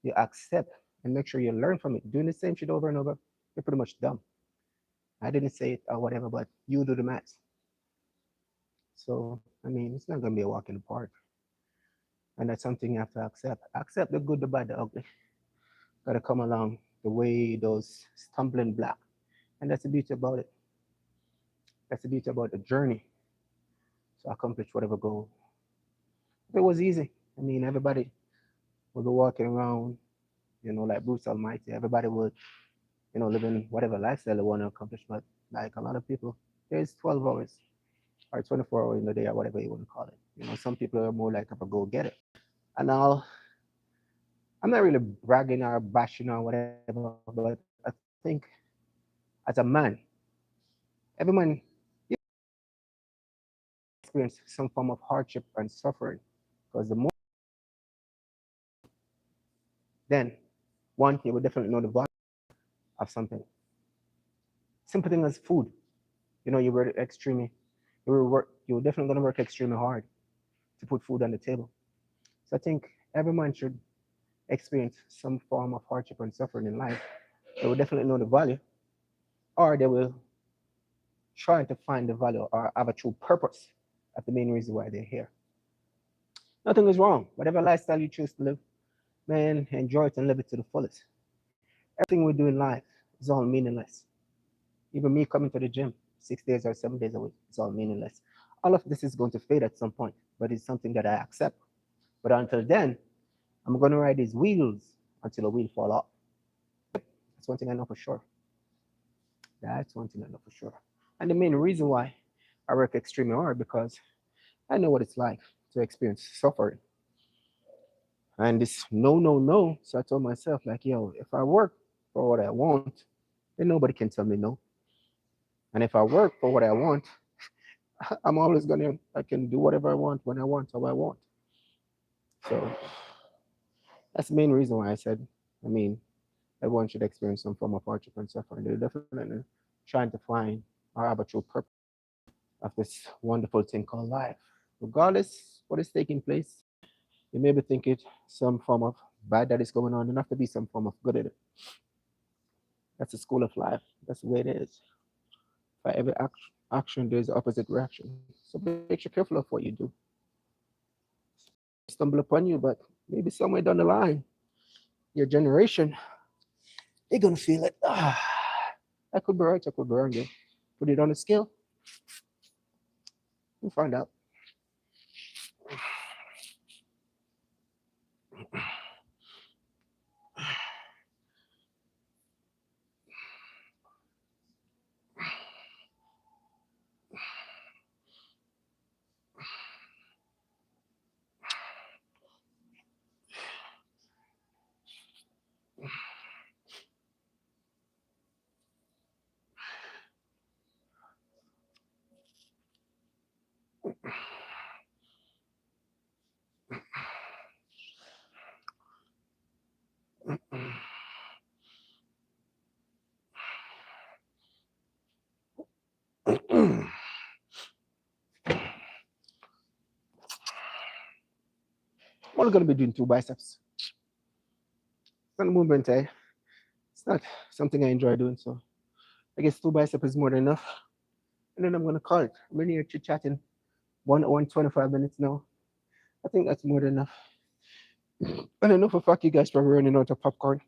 you accept and make sure you learn from it. Doing the same shit over and over, you're pretty much dumb. I didn't say it or whatever, but you do the math. So, I mean, it's not going to be a walk in the park. And that's something you have to accept. Accept the good, the bad, the ugly. Got to come along the way those stumbling block. And that's the beauty about it. That's the beauty about the journey to accomplish whatever goal. If it was easy, I mean, everybody would be walking around, like Bruce Almighty. Everybody would, living whatever lifestyle they want to accomplish. But like a lot of people, there's 12 hours or 24 hours in the day or whatever you want to call it. Some people are more like of a go get it. And I'm not really bragging or bashing or whatever, but I think as a man, every man experience some form of hardship and suffering. Because the more then one, you will definitely know the value of something. Simple thing as food. You work extremely, you're definitely gonna work extremely hard to put food on the table. So I think every man should experience some form of hardship and suffering in life. They will definitely know the value, or they will try to find the value or have a true purpose of the main reason why they're here. Nothing is wrong. Whatever lifestyle you choose to live, man, enjoy it and live it to the fullest. Everything we do in life is all meaningless. Even me coming to the gym 6 days or 7 days a week, it's all meaningless. All of this is going to fade at some point, but it's something that I accept. But until then, I'm going to ride these wheels until the wheel fall off. That's one thing I know for sure. That's one thing I know for sure. And the main reason why I work extremely hard because I know what it's like to experience suffering. And this no, no, no. So I told myself, like, yo, if I work for what I want, then nobody can tell me no. And if I work for what I want, I'm always I can do whatever I want, when I want, how I want. So that's the main reason why I said, I mean, everyone should experience some form of hardship and suffering. They're definitely trying to find or have a true purpose of this wonderful thing called life. Regardless what is taking place, you maybe think it some form of bad that is going on. There have to be some form of good in it. That's the school of life. That's the way it is. For every action, there's opposite reaction. So be extra careful of what you do. Stumble upon you, but maybe somewhere down the line, your generation, they're gonna feel it. I could be right, I could be wrong. Yeah. Put it on a scale, we'll find out. I'm only gonna be doing two biceps. It's not a movement, eh? It's not something I enjoy doing, so I guess two biceps is more than enough. And then I'm gonna call it. I'm in here chit chatting 125 minutes now. I think that's more than enough. And enough for fuck you guys for running out of popcorn.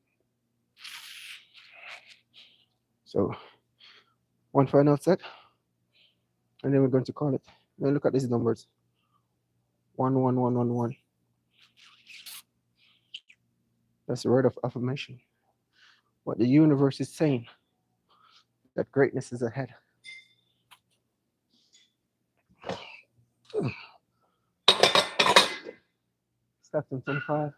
So one final set, and then we're going to call it. Now look at these numbers. 11111. That's the word of affirmation. What the universe is saying, that greatness is ahead. Step in 25.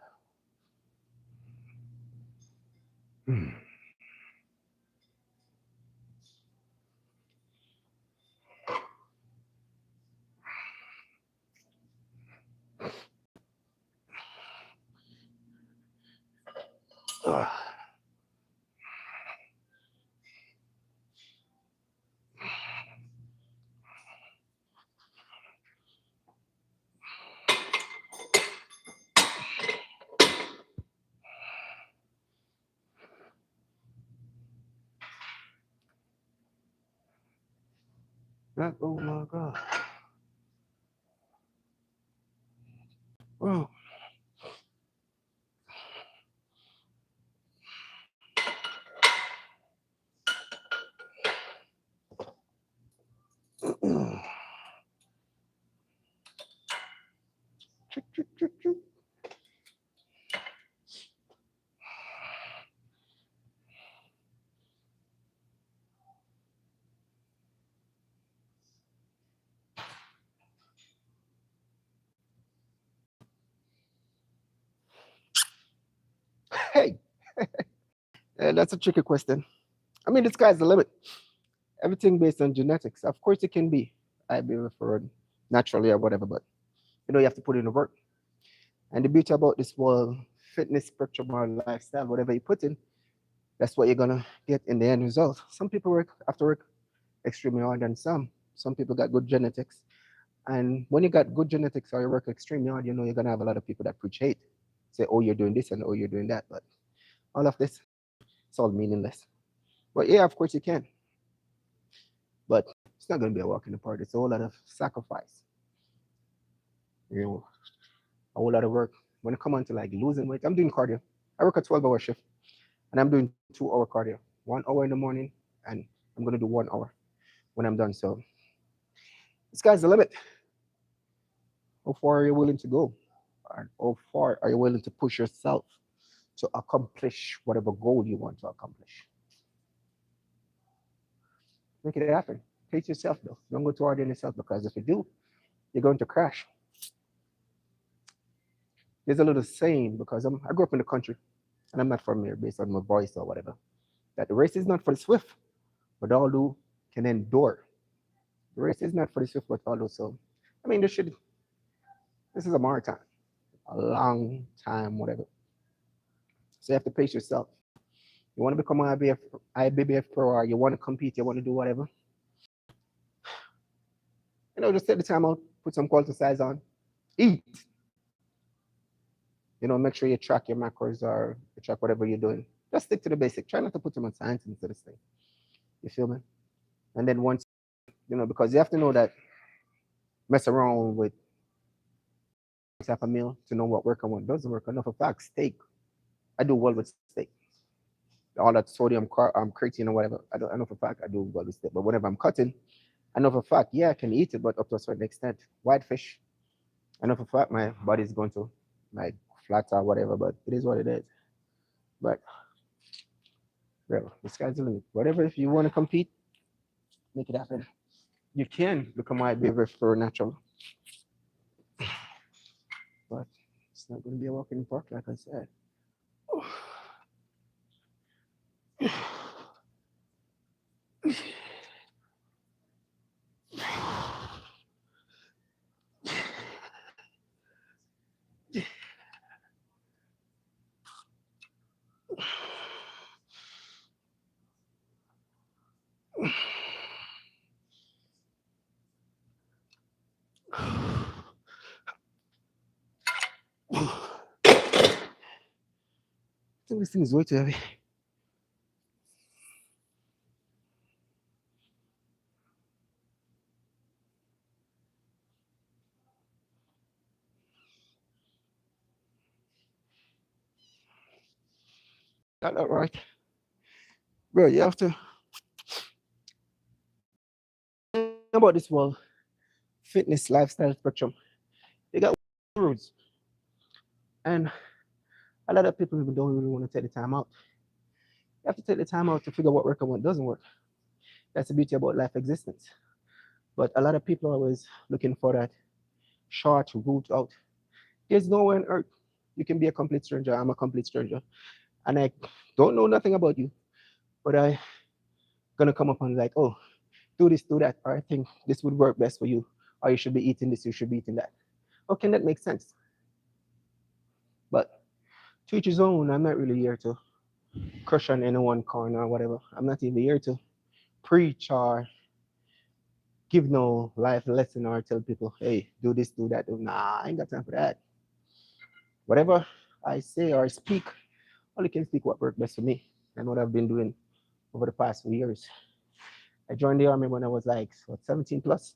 Oh my God. Oh. Hey, that's a tricky question. I mean, the sky's the limit. Everything based on genetics. Of course, it can be. I'd be referred naturally or whatever, but you have to put in the work. And the beauty about this whole fitness spectrum or lifestyle, whatever you put in, that's what you're gonna get in the end result. Some people have to work extremely hard than some. Some people got good genetics. And when you got good genetics or you work extremely hard, you're gonna have a lot of people that preach hate. Say, oh, you're doing this and oh, you're doing that. But all of this, it's all meaningless. But yeah, of course you can. But it's not gonna be a walk in the park. It's a whole lot of sacrifice. You know, a whole lot of work. When it comes on to like losing weight, I'm doing cardio. I work a 12-hour shift and I'm doing 2-hour cardio. 1 hour in the morning and I'm gonna do 1 hour when I'm done. So the sky's the limit. How far are you willing to go? And how far are you willing to push yourself to accomplish whatever goal you want to accomplish? Make it happen. Pace yourself though. Don't go too hard on yourself because if you do, you're going to crash. There's a little saying because I grew up in the country and I'm not from here based on my voice or whatever. That the race is not for the swift, but all who can endure. The race is not for the swift, but all who so. I mean, this is a marathon, a long time, whatever. So you have to pace yourself. You want to become an IBBF pro or you want to compete, you want to do whatever. Just take the time out, put some quality size on, eat. Make sure you track your macros or you track whatever you're doing. Just stick to the basic. Try not to put too much science into this thing. You feel me? And then once, because you have to know that mess around with type of meal to know what works and what doesn't work. Enough of fact, steak. I do well with steak. All that sodium, creatine or whatever. I know for a fact I do well with steak. But whenever I'm cutting, I know for a fact, yeah, I can eat it, but up to a certain extent. White fish, I know for a fact my body's going to like flat or whatever, but it is what it is. But the sky's the limit. Whatever, if you want to compete, make it happen. You can become white beaver for natural. But it's not going to be a walk in the park, like I said. I think this thing is way too heavy. Not right. Bro, you have to about this whole fitness lifestyle spectrum. You got rules. And a lot of people don't really want to take the time out. You have to take the time out to figure what works and what doesn't work. That's the beauty about life existence. But a lot of people are always looking for that short route out. There's nowhere on earth you can be a complete stranger. I'm a complete stranger. And I don't know nothing about you. But I gonna come up and like, oh, do this, do that, or I think this would work best for you, or you should be eating this, you should be eating that. Okay, that makes sense. But to each his own, I'm not really here to crush on anyone corner or whatever. I'm not even here to preach or give no life lesson or tell people, hey, do this, do that. Nah, I ain't got time for that. Whatever I say or speak, only can speak what worked best for me and what I've been doing over the past few years. I joined the army when I was like, what, 17 plus.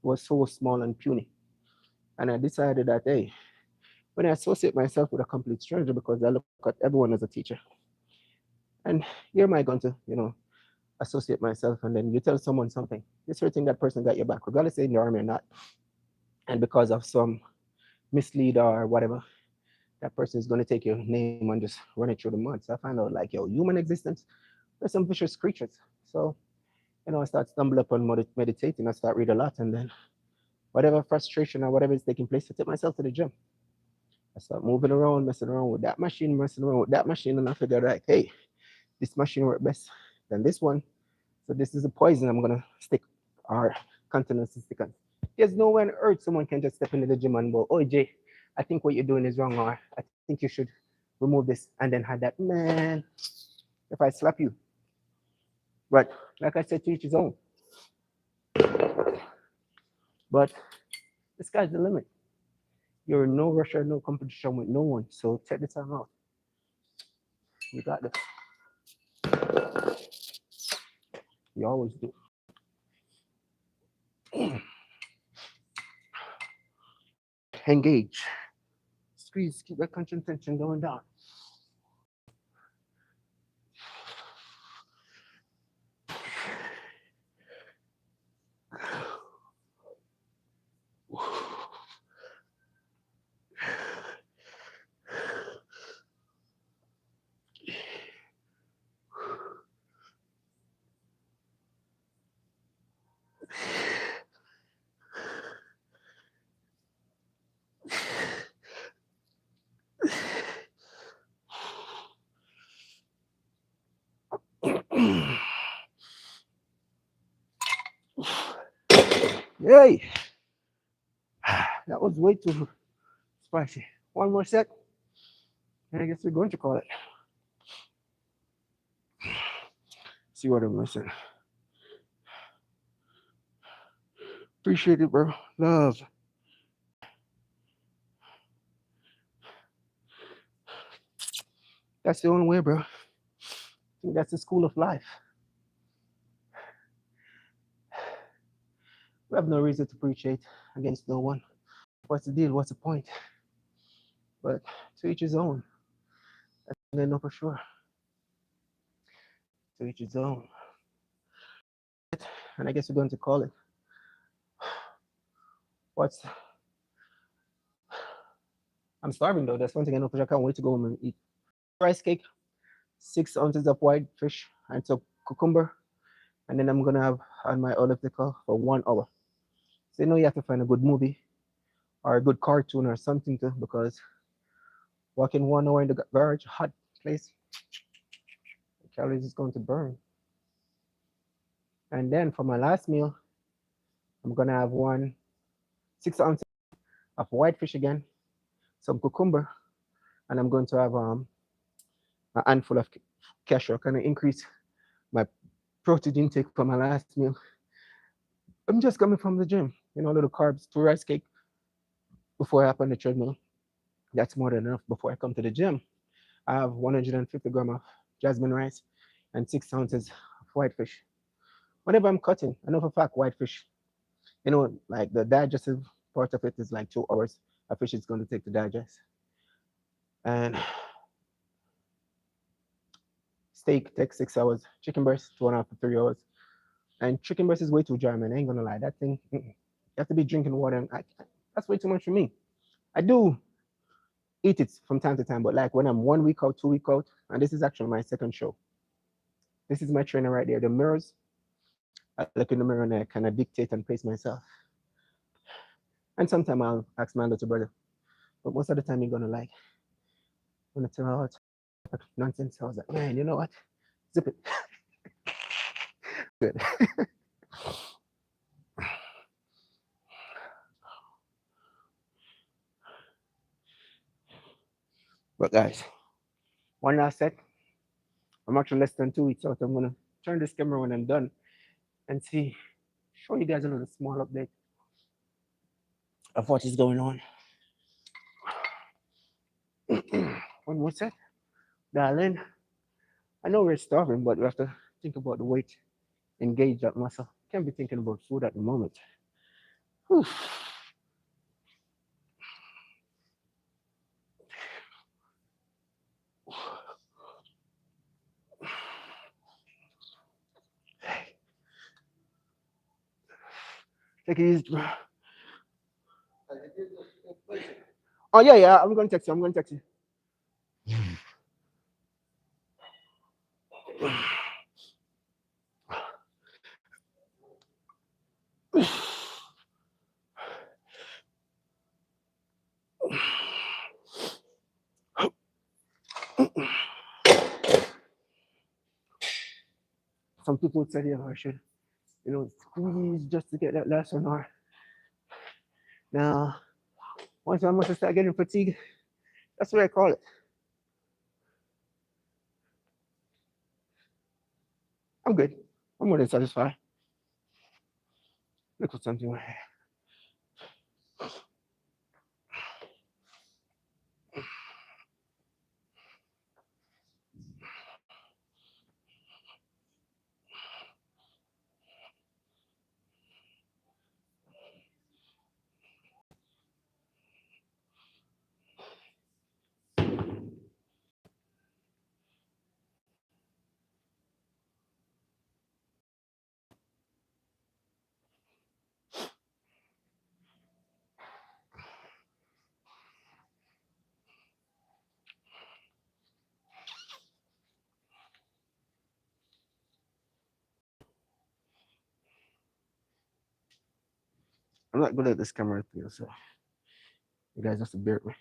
It was so small and puny. And I decided that, hey, when I associate myself with a complete stranger because I look at everyone as a teacher, and here am I going to, associate myself, and then you tell someone something, you're certain that person got your back, regardless if in the army or not. And because of some mislead or whatever, that person is going to take your name and just run it through the mud. So I find out like, yo, human existence, there's some vicious creatures. So, I start stumble upon meditating, I start read a lot, and then whatever frustration or whatever is taking place, I take myself to the gym. I start moving around, messing around with that machine, messing around with that machine, and I figure like, hey, this machine works best than this one. So this is a poison I'm gonna stick or continue to stick on. There's no way on earth someone can just step into the gym and go, oh Jay, I think what you're doing is wrong, or I think you should remove this, and then have that, man, if I slap you. But like I said, to each his own. But the sky's the limit. You're in no rush or no competition with no one. So take the time out. You got this. You always do. Engage. Squeeze, keep that concentration going down. Yay! That was way too spicy. One more set, and I guess we're going to call it. See what I'm missing. Appreciate it, bro. Love. That's the only way, bro. I think that's the school of life. We have no reason to preach hate against no one. What's the deal? What's the point? But to each his own. I know for sure. To each his own. And I guess we're going to call it. What's I'm starving though. That's one thing I know for sure. I can't wait to go home and eat. Rice cake, 6 ounces of white fish, and some cucumber. And then I'm gonna have on my olive pickle for 1 hour. So you have to find a good movie or a good cartoon or something to because walking 1 hour in the garage, hot place, the calories is going to burn. And then for my last meal, I'm gonna have 6 ounces of white fish again, some cucumber, and I'm going to have a handful of cashew. Kind of increase my protein intake for my last meal. I'm just coming from the gym, a little carbs, 2 rice cake before I hop on the treadmill. That's more than enough before I come to the gym. I have 150 grams of jasmine rice and 6 ounces of white fish. Whenever I'm cutting, I know for a fact white fish, like the digestive part of it is like 2 hours. A fish is going to take to digest. And steak takes 6 hours. Chicken breast, 2.5 to 3 hours. And chicken breast is way too dry, man. I ain't gonna lie. That thing, you have to be drinking water. And that's way too much for me. I do eat it from time to time, but like when I'm 1 week out, 2 week out, and this is actually my second show. This is my trainer right there. The mirrors, I look in the mirror and I kind of dictate and pace myself. And sometimes I'll ask my little brother, but most of the time you're gonna like, when I tell out nonsense, I was like, man, you know what? Zip it. Good. But guys, one last set. I'm actually less than 2 weeks out. I'm gonna turn this camera when I'm done and see, show you guys a little small update of what is going on. One more set, darling. I know we're starving, but we have to think about the weight, engage that muscle. Can't be thinking about food at the moment. Whew. Take it easy. Oh yeah, yeah. I'm gonna text you. I'm gonna text you. Some people said, yeah, I should, squeeze just to get that last 1 hour. Now, once I must start getting fatigue, that's what I call it. I'm good. I'm more than satisfied. Look at something right here. I'm not good at this camera thing, so you guys have to bear with me.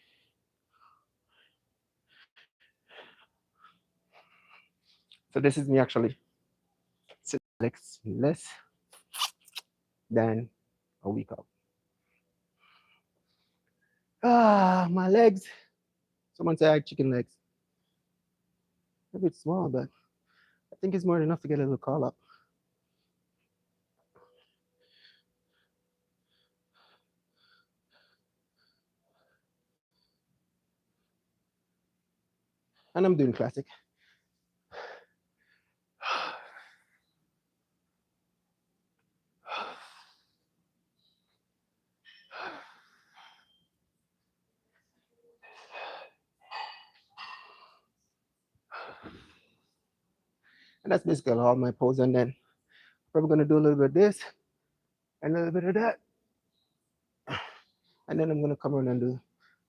So this is me actually less than a week out. Ah, my legs. Someone said I had chicken legs. A bit small, but I think it's more than enough to get a little call up. And I'm doing classic. And that's basically all my pose. And then probably gonna do a little bit of this and a little bit of that. And then I'm gonna come around and do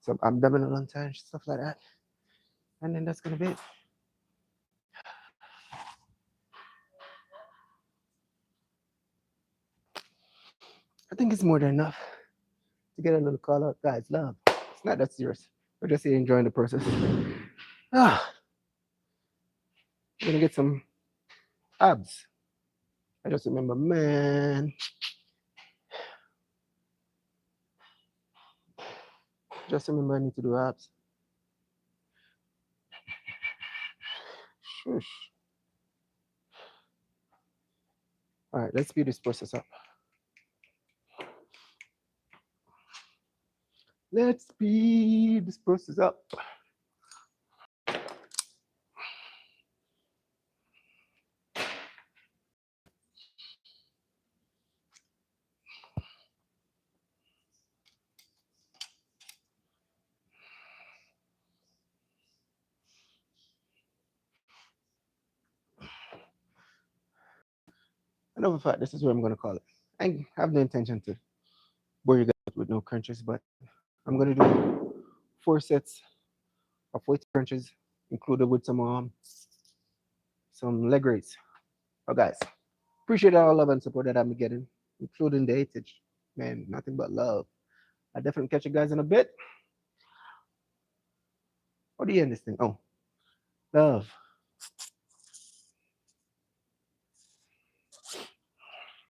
some abdominal lunge, stuff like that. And then that's gonna be it. I think it's more than enough to get a little call out, guys. Love. It's not that serious. We're just here enjoying the process. Ah, I'm gonna get some abs. I just remember, man. Just remember I need to do abs. Shush. All right, let's speed this process up. Let's speed this process up. Another fact, this is what I'm gonna call it. I have no intention to bore you guys with no crunches, but I'm gonna do 4 sets of weight crunches, included with some leg raise. Oh guys, appreciate all love and support that I'm getting, including the hatage. Man, nothing but love. I definitely catch you guys in a bit. What do you end this thing? Oh, love.